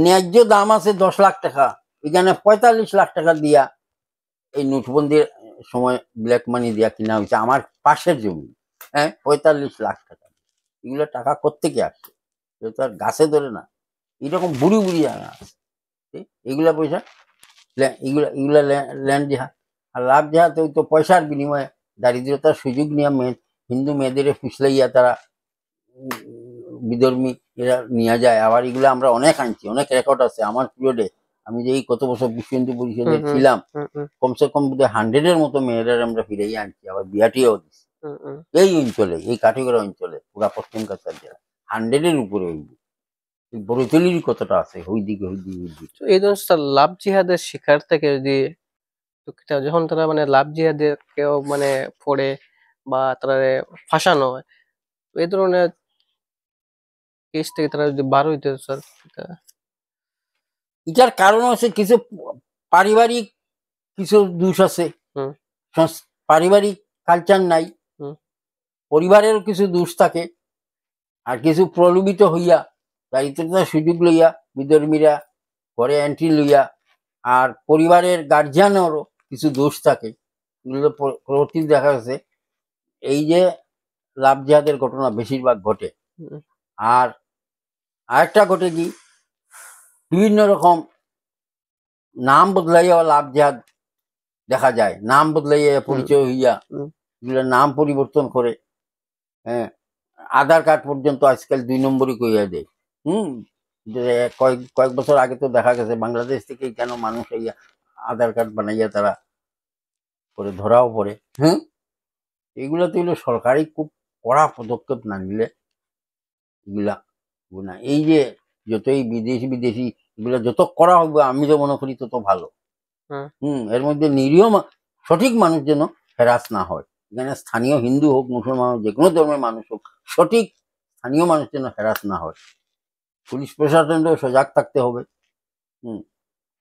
ন্যায্য দাম আছে 10 লাখ টাকা, এখানে 45 লাখ টাকা দিয়া এই নোটবন্দির সময় ব্ল্যাক মানি দিয়া কিনা হয়েছে আমার পাশের জমি। হ্যাঁ 45 লাখ টাকা। এগুলো টাকা কোত্থেকে আসছে? এগুলো তো আর গাছে ধরে না। এরকম বুড়ি বুড়ি জায়গা আছে। এগুলা পয়সা এগুলা ল্যান্ড জেহাদ। আর লাভ জেহাদ ওই তো পয়সার বিনিময়ে দারিদ্রতার সুযোগ নিয়ে হিন্দু মেয়েদের ফুসলাইয়া তারা বিধর্মী এরা নিয়ে যায়। আবার এগুলো আমরা অনেক আনছি, অনেক রেকর্ড আছে আমার পিরিয়ডে। আমি যে এই কত বছর বিশ্ব হিন্দু পরিষদে ছিলাম, কমসে কম বোধহয় 100-এর মতো মেয়েদের আমরা ফিরাইয়া আনছি, আবার বিয়াটিও দিচ্ছি এই অঞ্চলে, এই কাঠিগড়া অঞ্চলে, পুরা পশ্চিম কাছাড় জেলা 100-এর উপরে হইব। বড়তলির কতটা আছে হইদিকে হইদিকে। তো এই ধরনের স্যার লাভ জিহাদের শিকার থেকে যদি যখন তারা মানে লাভ জিহাদে কেউ মানে পড়ে বা তারা ফাঁসানো হয়, তো এই ধরনের কেস থেকে তারা যদি বার হইতে স্যার এটার কারণ হচ্ছে কিছু পারিবারিক কিছু দোষ আছে, পারিবারিক কালচার নাই, পরিবারেরও কিছু দোষ থাকে, আর কিছু প্রলোভিত হইয়া দারিদ্রতার সুযোগ লইয়া বিধর্মীরা ঘরে এন্ট্রি লইয়া, আর পরিবারের গার্জিয়ানেরও কিছু দোষ থাকে। এগুলো পরবর্তীতে দেখা গেছে এই যে লাভ জেহাদের ঘটনা বেশিরভাগ ঘটে। আর আরেকটা ঘটে কি, বিভিন্ন রকম নাম বদলাইয়া লাভ জেহাদ দেখা যায়, নাম বদলাইয়া পরিচয় হইয়া এগুলো নাম পরিবর্তন করে। হ্যাঁ, আধার কার্ড পর্যন্ত আজকাল 2 নম্বরই কইয়া দেয়। কয়েক বছর আগে তো দেখা গেছে বাংলাদেশ থেকে কেন মানুষ হইয়া আধার কার্ড বানাইয়া তারা করে ধরাও পড়ে। এগুলো তো হইলো সরকারি খুব কড়া পদক্ষেপ না নিলে এগুলা না। এই যে যতই বিদেশি এগুলো যত করা হবে আমি তো মনে করি তত ভালো। এর মধ্যে নিরীহ সঠিক মানুষ যেন হেরাস না হয়। এখানে স্থানীয় হিন্দু হোক, মুসলমান হোক, যে কোনো ধর্মের মানুষ হোক, সঠিক স্থানীয় মানুষ যেন হেরাস না হয়। পুলিশ প্রশাসনকেও সজাগ থাকতে হবে।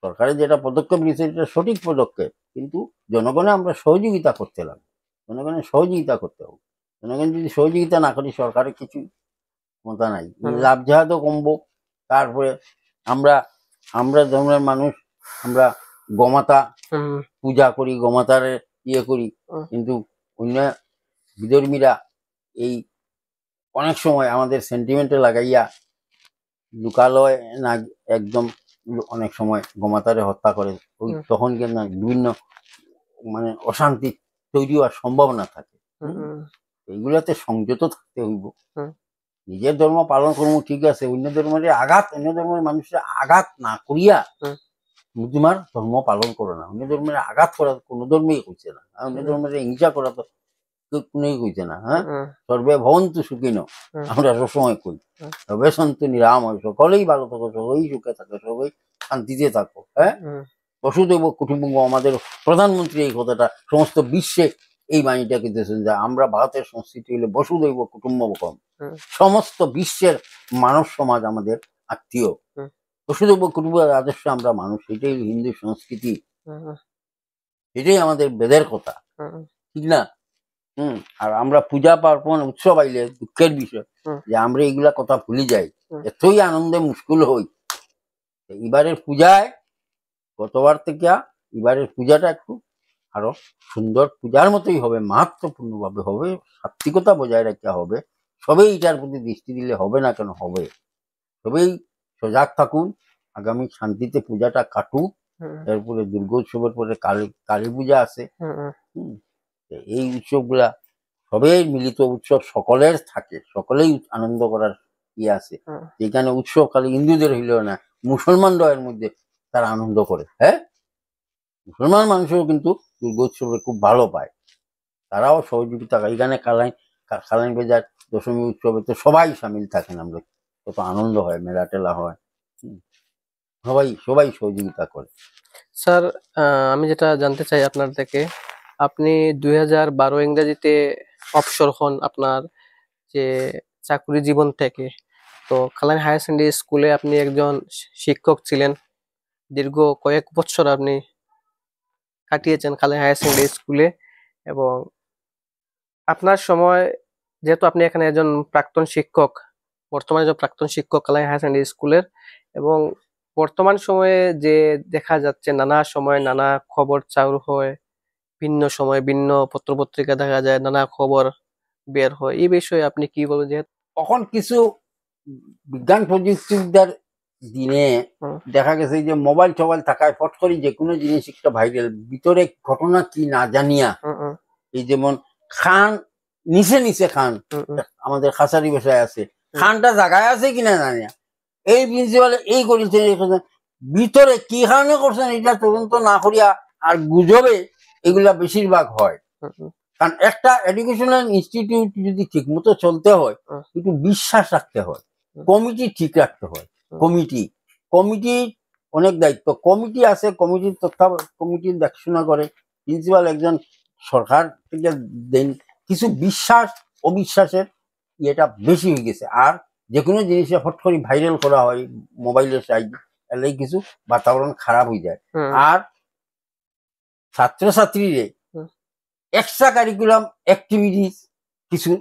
সরকারের যেটা পদক্ষেপ নিয়েছে এটা সঠিক পদক্ষেপ, কিন্তু জনগণে আমরা সহযোগিতা করতে লাগবে, জনগণের সহযোগিতা করতে হবে। জনগণ যদি সহযোগিতা না করি সরকারের কিছু ক্ষমতা নাই। লাভ জেহাদও কমবো। তারপরে আমরা ধর্মের মানুষ, আমরা গোমাতা পূজা করি, গোমাতার ইয়ে করি, কিন্তু অন্য বিধর্মীরা এই অনেক সময় আমাদের সেন্টিমেন্টে লাগাইয়া লোকালয় না একদম অনেক সময় গোমাতারে হত্যা করে। ওই তখন কিন্তু বিভিন্ন মানে অশান্তি তৈরি হওয়ার সম্ভাবনা থাকে। এইগুলাতে সংযত থাকতে হইব। নিজের ধর্ম পালন করবো ঠিক আছে, অন্য ধর্মের মানুষের আঘাত না করিয়া তোমার ধর্ম পালন করো না। অন্য ধর্মের আঘাত করা কোনো ধর্মেই হইছে না, অন্য ধর্মের হিংসা করা তো কোনোই হইছে না। সর্বে ভবন্তু সুখিন, আমরা সবসময় করি সর্বে সন্তু নিরাময়, সকলেই ভালো থাকো, সবাই সুখে থাকো, সবাই শান্তিতে থাকো। বসুদৈব কুটুম্বকম, আমাদের প্রধানমন্ত্রী এই কথাটা সমস্ত বিশ্বে এই বাণীটাকে দিয়েছেন যে আমরা ভারতের সংস্কৃতি হলে বসুদৈব কুটুম্বকম, সমস্ত বিশ্বের মানব সমাজ আমাদের আত্মীয়। বসুদৈব কুটুম্বের আদর্শ আমরা মানুষ, এটাই হিন্দু সংস্কৃতি, এটাই আমাদের বেদের কথা, ঠিক না? আর আমরা পূজা পার্বণ উৎসব আইলে দুঃখের বিষয় যে আমরা এইগুলা কথা ভুলে যাই, এতই আনন্দে মুশকুল হই। এবারের পূজায় গতবার থেকে এবারের পূজাটা একটু আরো সুন্দর পূজার মতোই হবে, মাহাত্মপূর্ণ ভাবে হবে, সাত্বিকতা বজায় রাখতে হবে। সবাই এটার প্রতি দৃষ্টি দিলে হবে না কেন, হবে। সবাই সজাগ থাকুন, আগামী শান্তিতে পূজাটা কাটুক। এরপরে দুর্গোৎসবের পরে কালী পূজা আছে। এই উৎসবগুলা সবাই মিলিত উৎসব, সকলের থাকে, সকলেই আনন্দ করার ইয়ে আছে। যেখানে উৎসব খালি হিন্দুদের হইলেও না, মুসলমানরাও এর মধ্যে তারা আনন্দ করে। মুসলমান মানুষও কিন্তু দুর্গোৎসবে খুব ভালো পায়, তারাও সহযোগিতা করে। এখানে কালাইন বাজার দশমী উৎসবে তো সবাই সামিল থাকেন, আমরা কত আনন্দ হয়, মেলা টেলা হয়, সবাই সহযোগিতা করে। স্যার আমি যেটা জানতে চাই আপনার থেকে, আপনি 2012 ইংরেজিতে অবসর হন আপনার যে চাকরি জীবন থেকে। তো কালাইন হায়ার সেকেন্ডারি স্কুলে আপনি একজন শিক্ষক ছিলেন, দীর্ঘ কয়েক বছর আপনি কাটিয়েছেন কালাইন হায়ার সেকেন্ডারি স্কুলে। এবং আপনার সময় যেহেতু আপনি এখানে একজন প্রাক্তন শিক্ষক, বর্তমানে যে প্রাক্তন শিক্ষক কালাইন হায়ার সেকেন্ডারি স্কুলের, এবং বর্তমান সময়ে যে দেখা যাচ্ছে নানা সময় নানা খবর চাউর হয়, ভিন্ন সময় ভিন্ন পত্রপত্রিকা দেখা যায়, নানা খবর বের হয়, এই বিষয়ে আপনি কি বলবেন? যে তখন কিছু বিজ্ঞান প্রযুক্তিবিদ্যার দিনে হুম, দেখা গেছে যে মোবাইল টোবাইল থাকায় ফট করে যে কোনো জিনিস একটা ভাইরাল, ভিতরে ঘটনা কি না জানিয়া, হুম, হুম, এই যেমন খান নিচে নিচে খান, হুম, হুম, আমাদের খাসারি ভাষায় আছে, হুম, খানটা জায়গায় আছে কিনা জানিয়া এই প্রিন্সিপাল এই করেছেন এই করেছেন, ভিতরে কি কারণে করছেন এটা তদন্ত না করিয়া আর গুজবে এগুলা বেশিরভাগ হয়। হুম, হুম, কারণ একটা এডুকেশনাল ইনস্টিটিউট যদি ঠিক মতো চলতে হয়, হুম, একটু বিশ্বাস রাখতে হয়, হুম, কমিটি ঠিক রাখতে হয়। হুম, কমিটি কমিটি অনেক দায়িত্ব, কমিটি আছে, কমিটির কমিটির দেখাশোনা করে, প্রিন্সিপাল একজন সরকার থেকে দেন। কিছু বিশ্বাস অবিশ্বাসের ইয়েটা বেশি হয়ে গেছে। আর যে কোনো জিনিসে হট করে ভাইরাল করা হয় মোবাইলের সাহায্যে, এলে কিছু বাতাবরণ খারাপ হয়ে যায়। হুম, আর ছাত্রছাত্রীরে হুম, এক্সট্রা কারিকুলাম অ্যাক্টিভিটিস কিছু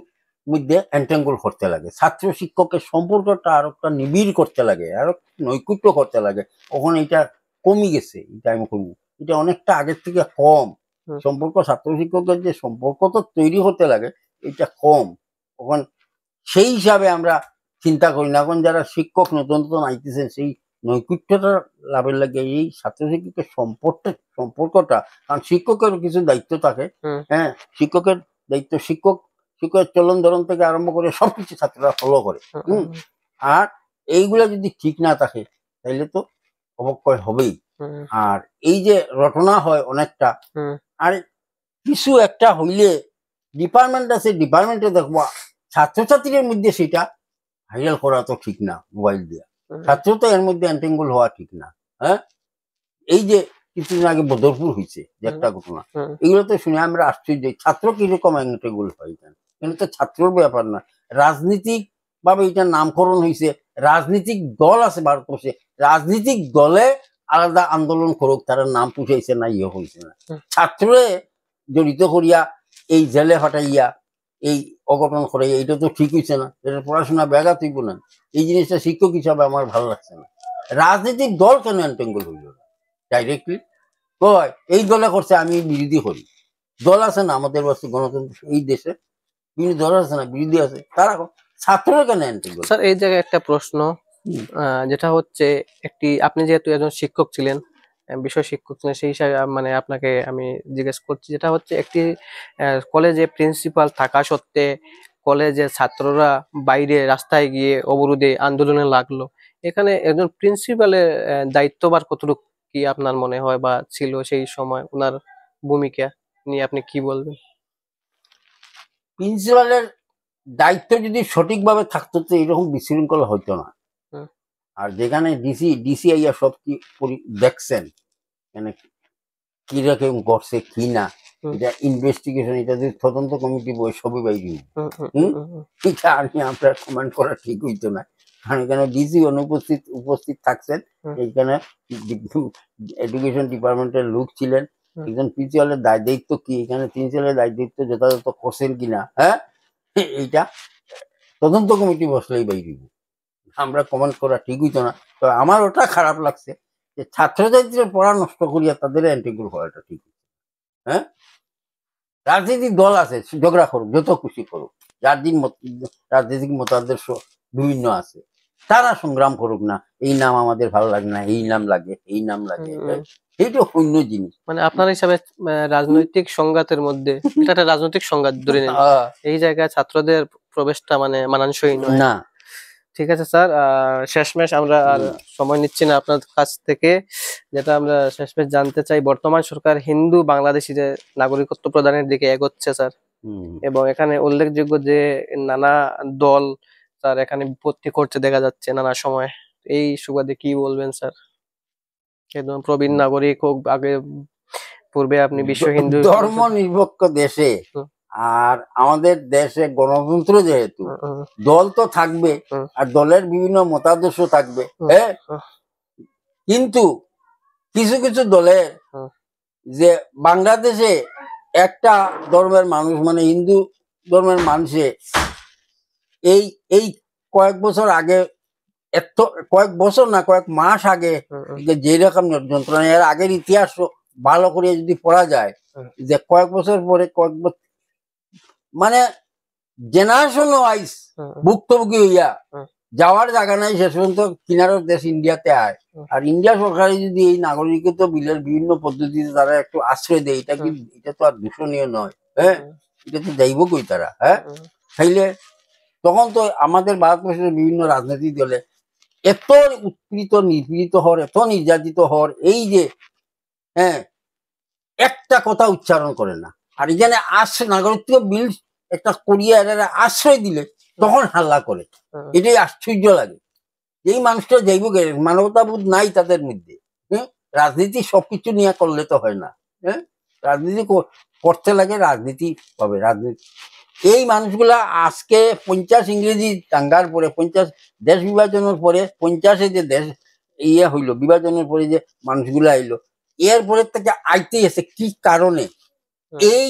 মধ্যে এন্টেঙ্গল করতে লাগে, ছাত্র শিক্ষকের সম্পর্কটা আরো একটা নিবিড় করতে লাগে, আরো নৈকুট্য করতে লাগে। ওখানে এটা কমে গেছে, এটা আমি কমি, এটা অনেকটা আগের থেকে কম। হুম, সম্পর্ক ছাত্র শিক্ষকের যে সম্পর্ক তো তৈরি হতে লাগে, এটা কম ওখানে। সেই হিসাবে আমরা চিন্তা করি না। এখন যারা শিক্ষক নতুন নতুন আইতেছেন, সেই নৈকুট্যটা লাভের লাগে এই ছাত্র শিক্ষকের সম্পর্কটা, কারণ শিক্ষকের কিছু দায়িত্ব থাকে। হুম, হ্যাঁ, শিক্ষকের দায়িত্ব, শিক্ষকের চলন ধরন থেকে আরম্ভ করে সবকিছু ছাত্ররা ফলো করে। হুম, হুম। হুম, আর এইগুলা যদি ঠিক না থাকে তাহলে তো অবক্ষয় হবেই। হুম, আর এই যে রটনা হয় অনেকটা, হুম, আর কিছু একটা হইলে ডিপার্টমেন্ট আছে, ডিপার্টমেন্টে দেখবো ছাত্রছাত্রীদের মধ্যে সেটা ভাইরাল করা তো ঠিক না, মোবাইল দিয়ে হুম, ছাত্র তো এর মধ্যে এন্টেঙ্গল হওয়া ঠিক না। হ্যাঁ, এই যে কিছুদিন আগে বদরপুর হয়েছে যে হুম, একটা ঘটনা, হুম, এগুলো তো শুনে আমরা আশ্চর্য, ছাত্র কিরকম এন্টেঙ্গল হয় কেন? কিন্তু তো ছাত্রর ব্যাপার না, রাজনীতিক ভাবে এটা নামকরণ হয়েছে। রাজনীতিক দল আছে ভারতবর্ষে, রাজনীতিক দলে আলাদা আন্দোলন করুক, তারা নাম পুষাইছে না, ইয়ে হয়েছে না, হুম, ছাত্রে জড়িত করিয়া এই জেলে ফাটাইয়া এই অঘটন করে, এইটা তো ঠিক হয়েছে না, এটা পড়াশোনা ব্যাঘাত হইব না। এই জিনিসটা শিক্ষক হিসাবে আমার ভালো লাগছে না। রাজনৈতিক দল কেন এন্টেঙ্গল হইল না ডাইরেক্টলি? কয় এই দলে করছে, আমি বিরোধী করি। দল আছে না আমাদের বস্তু গণতন্ত্র এই দেশে, বিভিন্ন দল আছে না, বিরোধী আছে, তারা ছাত্ররা কেন এন্টেঙ্গল? স্যার এই জায়গায় একটা প্রশ্ন, যেটা হচ্ছে একটি, আপনি যেহেতু একজন শিক্ষক ছিলেন, বিষয় শিক্ষক ছিলেন, সেই হিসাবে মানে আপনাকে আমি জিজ্ঞেস করছি, যেটা হচ্ছে একটি কলেজে প্রিন্সিপাল থাকা সত্ত্বে কলেজের ছাত্ররা বাইরে রাস্তায় গিয়ে অবরোধে আন্দোলনে লাগলো, এখানে একজন প্রিন্সিপালের দায়িত্বভার কতটুকু কি আপনার মনে হয় বা ছিল সেই সময়, ওনার ভূমিকা নিয়ে আপনি কি বলবেন? প্রিন্সিপালের দায়িত্ব যদি সঠিকভাবে থাকতো তো এরকম বিশৃঙ্খলা হতো না। হুম, আর যেখানে ডিসি আইয়া সব কি দেখছেন, মানে কিরকম করছে কি না, হুম, এটা ইনভেস্টিগেশন, এটা যদি তদন্ত কমিটি বই সবই বাইরে হইবে। হুম, হুম, হুম, হুম। হুম, হুম, এটা আমি আপনার কমেন্ট করা ঠিক হইতো না, কারণ এখানে ডিসি অনুপস্থিত উপস্থিত থাকছেন। হুম, এইখানে এডুকেশন ডিপার্টমেন্টের লোক ছিলেন, হুম, একজন প্রিন্সিপালের দায় দায়িত্ব কি, এখানে প্রিন্সিপালের দায় দায়িত্ব যথাযথ করছেন কিনা, হ্যাঁ, এইটা তদন্ত কমিটি বসলেই বাইরে হইবে। আমরা কমেন্ট করা ঠিক হইতো না। তো আমার ওটা খারাপ লাগছে যে ছাত্রছাত্রীরা পড়া নষ্ট করিয়া তাদের এন্টিগুল হওয়াটা ঠিক। হ্যাঁ, রাজনৈতিক দল আছে, ঝগড়া করুক, যত খুশি করুক, যার দিন রাজনৈতিক মতাদর্শ বিভিন্ন আছে, তারা সংগ্রাম করুক না, এই নাম আমাদের ভালো লাগে না, এই নাম লাগে, এই নাম লাগে, হুম। এইটা অন্য জিনিস। মানে আপনার হিসাবে রাজনৈতিক সংঘাতের মধ্যে, এটা একটা রাজনৈতিক সংঘাত ধরে নিন, আহ, এই জায়গায় ছাত্রদের প্রবেশটা মানে মানানসই নয়। না। ঠিক আছে স্যার, শেষমেশ আমরা আর হুম, সময় নিচ্ছি না আপনার কাছ থেকে, যেটা আমরা শেষমেশ জানতে চাই, বর্তমান সরকার হিন্দু বাংলাদেশিদের নাগরিকত্ব প্রদানের দিকে এগোচ্ছে স্যার, হুম। এবং এখানে উল্লেখযোগ্য যে নানা দল স্যার এখানে বিপত্তি করছে দেখা যাচ্ছে নানা সময়, এই সুবাদে কি বলবেন স্যার? একদম প্রবীণ নাগরিক হোক, আগে পূর্বে আপনি বিশ্ব হিন্দু ধর্ম পরিষদ। নিরপেক্ষ দেশে, হুম, আর আমাদের দেশে গণতন্ত্র যেহেতু, হুম, হুম, দল তো থাকবে, হুম, আর দলের বিভিন্ন মতাদর্শ থাকবে। হুম, হ্যাঁ, হুম, কিন্তু কিছু কিছু দলের, হুম, যে বাংলাদেশে একটা ধর্মের মানুষ মানে হিন্দু ধর্মের মানুষে এই এই কয়েক বছর আগে, এত কয়েক বছর না কয়েক মাস আগে, হুম, হুম, যে যেরকম যন্ত্রণা, এর আগের ইতিহাস ভালো করে যদি পড়া যায়, হুম, যে কয়েক বছর পরে কয়েক মানে জেনারেশন ওয়াইজ ভুক্তভোগী হইয়া হুম। যাওয়ার জায়গা নাই, শেষ পর্যন্ত কিনারের দেশ ইন্ডিয়াতে আয়। হুম। আর ইন্ডিয়া সরকারে যদি এই নাগরিকত্ব বিলের বিভিন্ন পদ্ধতিতে তারা একটু আশ্রয় দেয়, এটা কি এটা তো আর দূষণীয় নয়, হ্যাঁ? এটা তো যাইব কই তারা, হ্যাঁ? খাইলে তখন তো আমাদের ভারতবর্ষের বিভিন্ন রাজনৈতিক দলে এত উৎপীড়িত নিপীড়িত হওয়ার, এত নির্যাতিত হওয়ার, এই যে হ্যাঁ একটা কথা উচ্চারণ করে না। আর এখানে নাগরিকত্ব বিল একটা করিয়া এরা আশ্রয় দিলে তখন হাল্লা করে, এটাই আশ্চর্য লাগে। এই মানুষটা যাইব কে, মানবতাবোধ নাই তাদের মধ্যে। হ্যাঁ, রাজনীতি সবকিছু নিয়ে করলে তো হয় না। হ্যাঁ, রাজনীতি করতে লাগে, রাজনীতি হবে রাজনীতি। এই মানুষগুলা আজকে 50 ইংরেজি দাঙ্গার পরে, 50 দেশ বিভাজনের পরে, 50-এ যে দেশ ইয়ে হইলো, বিভাজনের পরে যে মানুষগুলা আইলো, এরপরে থেকে আইতেই আছে কি কারণে? এই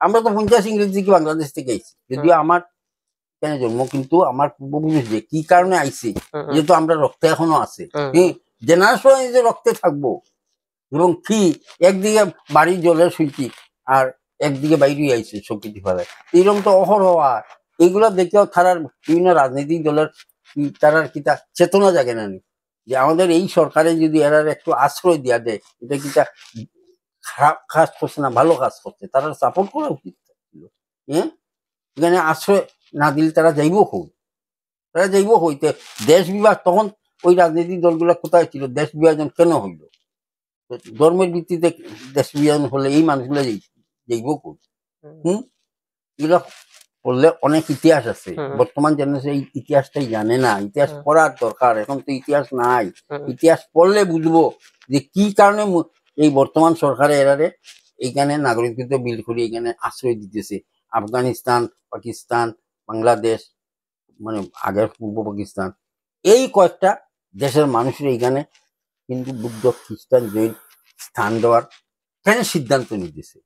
আমরা তো 50 ইংরেজি থেকে বাংলাদেশ থেকে আইছি, যদিও আমার কেন জন্ম, কিন্তু আমার পূর্বপুরুষ যে কি কারণে আইছে, যেহেতু আমরা রক্তে এখনো আছে, জেনারেশন যে রক্তে থাকবো। এবং কি একদিকে বাড়ির জলের সুইচি আর একদিকে বাইরে আইছে সবকিছু ফেলে, এরকম তো অহরহ। এইগুলো দেখেও তারার বিভিন্ন রাজনৈতিক দলের তারার কিতা চেতনা জাগে না, যে আমাদের এই সরকারে যদি এরার একটু আশ্রয় দেওয়া দেয়, এটা কিটা খারাপ কাজ করছে না ভালো কাজ করছে, তারা সাপোর্ট করা উচিত ছিল। হ্যাঁ, এখানে আশ্রয় না দিলে তারা যাইব কই? তারা যাইব হইতে দেশ বিভাগ, তখন ওই রাজনৈতিক দলগুলো কোথায় ছিল? দেশ বিভাজন কেন হইল? ধর্মের ভিত্তিতে দেশ বিভাজন হলে এই মানুষগুলো যাইব কই? এগুলো পড়লে অনেক ইতিহাস আছে, বর্তমান জেনারেশন এই ইতিহাসটাই জানে না। ইতিহাস পড়ার দরকার, এখন তো ইতিহাস নাই। ইতিহাস পড়লে বুঝবো যে কি কারণে এই বর্তমান সরকারে এরারে এইখানে নাগরিকত্ব বিল করে এখানে আশ্রয় দিতেছে। আফগানিস্তান, পাকিস্তান, বাংলাদেশ, মানে আগের পূর্ব পাকিস্তান, এই কয়েকটা দেশের মানুষের এইখানে হিন্দু, বুদ্ধ, খ্রিস্টান, জৈন স্থান দেওয়ার কেন সিদ্ধান্ত নিতেছে?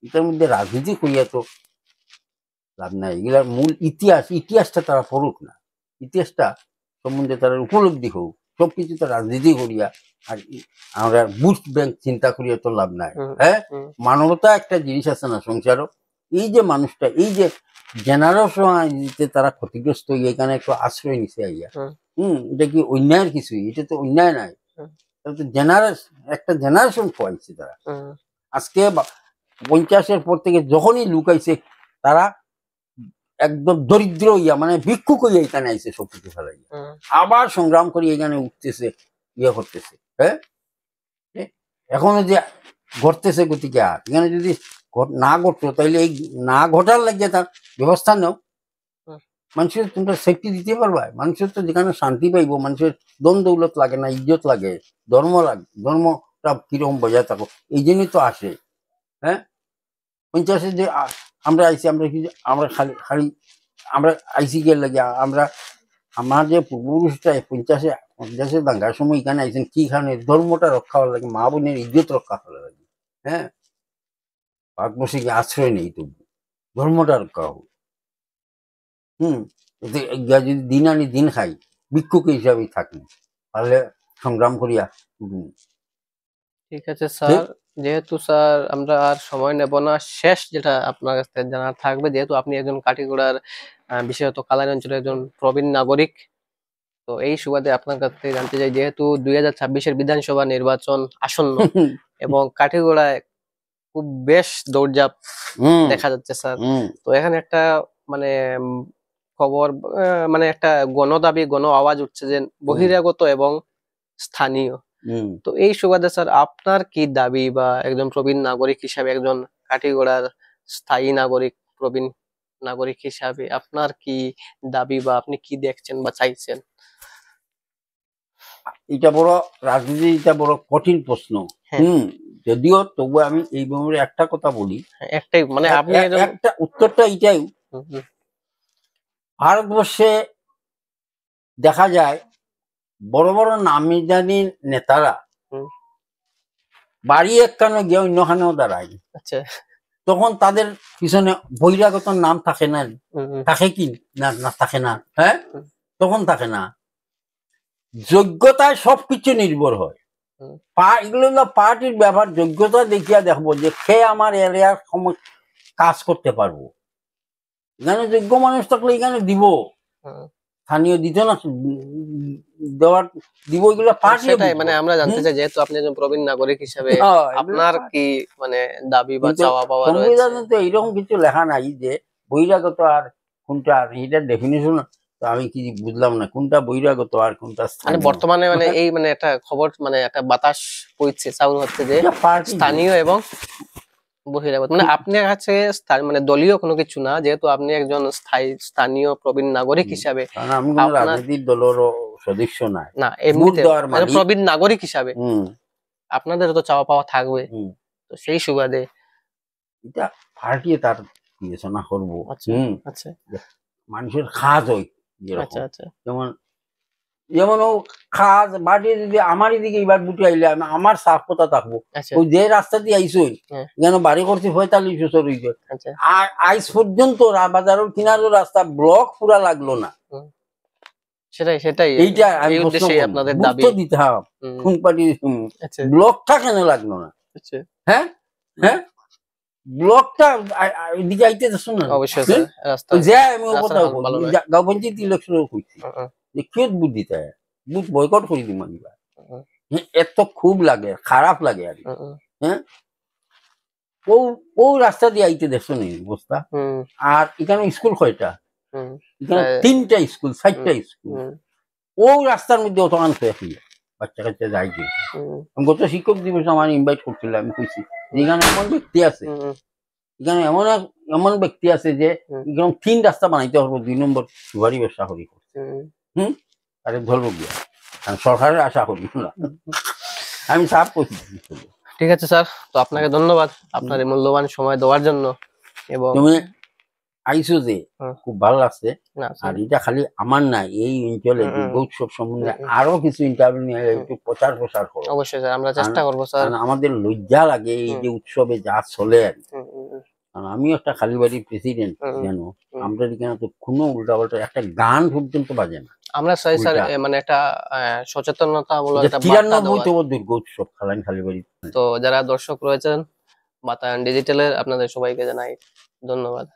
এটার মধ্যে রাজনীতি করিয়া তো লাভ নাই। এগুলার মূল ইতিহাসটা তারা পড়ুক না, ইতিহাসটা সম্বন্ধে তারা উপলব্ধি হোক। সবকিছু তো রাজনীতি করিয়া আর আমরা বুস্ট ব্যাংক চিন্তা করিয়া তো লাভ নাই। হ্যাঁ, মানবতা একটা জিনিস আছে না সংসারও। এই যে মানুষটা, এই যে জেনারেশন তারা ক্ষতিগ্রস্ত হইয়া এখানে একটু আশ্রয় নিছে আইয়া, এটা কি অন্যায়ের কিছুই? এটা তো অন্যায় নাই, একটা জেনারেশন খোয়াইছে তারা। আজকে 50-এর পর থেকে যখনই লুকাইছে, তারা একদম দরিদ্র হইয়া, মানে ভিক্ষুক হইয়া এখানে আইছে, সবকিছু ফেলাই আবার সংগ্রাম করি এখানে উঠতেছে, ইয়ে করতেছে। হ্যাঁ, এখনো যে ঘটতেছে গতিকে, আর এখানে যদি না ঘটতো তাইলে এই না ঘটার লাগিয়ে তার ব্যবস্থা নেও। মানুষের তোমরা সেফটি দিতে পারবা? মানুষের তো যেখানে শান্তি পাইব, মানুষের দন দৌলত লাগে না, ইজ্জত লাগে, ধর্ম লাগে, ধর্মটা কিরকম বজায় থাকো, এই জন্যই তো আসে। হ্যাঁ, 50-এ যে আমরা আইসি, আমরা খালি আমরা আইসি কে লাগে, আমরা আমার যে পূর্বপুরুষটা 50-এ দাঙ্গার সময় এখানে আইসেন কি কারণে? ধর্মটা রক্ষা হওয়ার লাগে, মা বোনের ইজ্জত রক্ষা হওয়ার লাগে। হ্যাঁ, ভারতবর্ষে কি আশ্রয় নেই, তবু ধর্মটা রক্ষা হোক। যদি দিন আনি দিন খাই, ভিক্ষুক হিসাবে থাকি, তাহলে সংগ্রাম করিয়া। ঠিক আছে স্যার, যেহেতু স্যার আমরা আর সময় নেব না, শেষ যেটা আপনার কাছ থেকে জানার থাকবে, যেহেতু আপনি একজন কাটিগড়ার বিশেষত কালাইন অঞ্চলের একজন প্রবীণ নাগরিক, তো এই সুবাদে আপনার কাছ থেকে জানতে চাই, যেহেতু 2026-এর বিধানসভা নির্বাচন আসন্ন এবং কাটিগড়ায় খুব বেশ দৌড়ঝাঁপ দেখা যাচ্ছে স্যার, তো এখানে একটা মানে খবর, মানে একটা গণদাবি, গণ আওয়াজ উঠছে যে বহিরাগত এবং স্থানীয়। তো এই সুবাদে স্যার আপনার কি দাবি, বা একজন প্রবীণ নাগরিক হিসাবে, একজন কাটিগড়ার স্থায়ী নাগরিক, প্রবীণ নাগরিক হিসাবে আপনার কি দাবি, বা আপনি কি দেখছেন বা চাইছেন? এটা বড় রাজনীতি, এটা বড় কঠিন প্রশ্ন। যদিও তবু আমি এই ব্যাপারে একটা কথা বলি, একটাই, মানে আপনি একটা উত্তরটা এটাই, ভারতবর্ষে দেখা যায় বড় বড় নামি জানি নেতারা বাড়ি একখানে গিয়ে অন্যখানেও দাঁড়ায়। আচ্ছা, তখন তাদের পিছনে বহিরাগত নাম থাকে না, থাকে কি না? না থাকে না। হ্যাঁ, তখন থাকে না। যোগ্যতায় সবকিছু নির্ভর হয়। এগুলো হলো পার্টির ব্যাপার। যোগ্যতা দেখিয়া দেখবো যে সে আমার এরিয়ার কাজ করতে পারবো, এখানে যোগ্য মানুষ থাকলে এখানে দিব, হুম। স্থানীয় দিত না, দেওয়ার দিব, এগুলো পার্টি সেটাই মানে আমরা জানতে চাই, যেহেতু আপনি একজন প্রবীণ নাগরিক হিসেবে আপনার কি মানে দাবি বা কিন্তু চাওয়া পাওয়া রয়েছে? সংবিধানে তো এইরকম কিছু লেখা নাই যে বহিরাগত আর কোনটা, আর এটার ডেফিনেশন তো আমি কি বুঝলাম না, কোনটা বহিরাগত আর কোনটা মানে স্থানীয়। বর্তমানে মানে এই মানে একটা খবর, মানে একটা বাতাস বইছে, সাউন্ড হচ্ছে যে এটা পার্টি স্থানীয় এবং বহিরাগত, মানে আপনার কাছে মানে দলীয় কোনো কিছু না, যেহেতু আপনি একজন স্থানীয় প্রবীণ নাগরিক হিসাবে কারণ আমি কোনো আপনার রাজনৈতিক দলেরও সদস্য নাই, না, ভোট এমনিতে দেওয়ার মালিক। প্রবীণ নাগরিক হিসাবে হুম আপনাদের তো চাওয়া পাওয়া থাকবে, হুম তো সেই সুবাদে। এটা পার্টি তার বিবেচনা করবো। আচ্ছা আচ্ছা মানুষের খাজ হয় আচ্ছা যেরকম, আচ্ছা যেমন যেমন ও খাজ বাড়ি যদি আমার এদিকে এবার বুটে আইলে আমি আমার সাফ কথা থাকবো। আচ্ছা ওই যে রাস্তা দিয়ে আইসই হ্যাঁ। যেন বাড়ি করছি 45 বছর হইছে, আচ্ছা আর আইস পর্যন্ত বাজারের কিনারও রাস্তা ব্লক পুরা লাগলো না। সেটাই সেটাই এইটা আমি এই প্রশ্ন উদ্দেশ্যে করবো, আপনাদের বুঝ দাবি। তো দিতে হবে হুম, কোন পার্টি আচ্ছা ব্লকটা কেন লাগলো না? আচ্ছা হ্যাঁ হ্যাঁ, ব্লকটা এদিকে আইতে দেখছো না? অবশ্যই স্যার, রাস্তা যে আমি ও রাস্তার কথা হাল ভালো নয়। গাঁও পঞ্চায়েত ইলেকশনে কইছি যে কেউ বুট দিতে হয়, বুট বয়কট করে দিব আমি। এত খুব লাগে, খারাপ লাগে আর কি। হ্যাঁ, ও ও রাস্তা দিয়ে আইতে দেখছো নি অবস্থা? আর এখানে স্কুল কয়টা? এখানে 3টা স্কুল 4টা স্কুল, ও রাস্তার মধ্যে অত মানুষ বাচ্চা কাচ্চা যায় কি? গত শিক্ষক দিবস আমার ইনভাইট করছিল, আমি কইছি যেখানে এমন ব্যক্তি আছে, এখানে এমন ব্যক্তি আছে যে এরকম 3 রাস্তা বানাইতে পারবো, 2 নম্বর সুপারি ব্যবসা করি করছে। আরে ধরবো গিয়া, আমি সরকারের আশা করি না, আমি সাফ করছি। ঠিক আছে স্যার, তো আপনাকে ধন্যবাদ আপনার এই মূল্যবান সময় দেওয়ার জন্য। এবং তুমি আইসো যে খুব ভালো লাগছে। না আর এটা খালি আমার না, এই অঞ্চলে দুর্গ উৎসব সম্বন্ধে আরো কিছু ইন্টারভিউ নিয়ে একটু প্রচার করো। অবশ্যই স্যার, আমরা চেষ্টা করবো স্যার। কারণ আমাদের লজ্জা লাগে এই যে উৎসবে যা চলে আর কি। কারণ আমিও একটা খালিবাড়ির প্রেসিডেন্ট, জানো আমরা এখানে তো কোনো উল্টাপাল্টা একটা গান পর্যন্ত বাজে না। আমরা চাই স্যার মানে একটা সচেতনতামূলক একটা বার্তা 93 দেওয়া। তো দুর্গ উৎসব খালিবাড়ি। তো যারা দর্শক রয়েছেন বাতায়ন ডিজিটালের, আপনাদের সবাইকে জানাই ধন্যবাদ।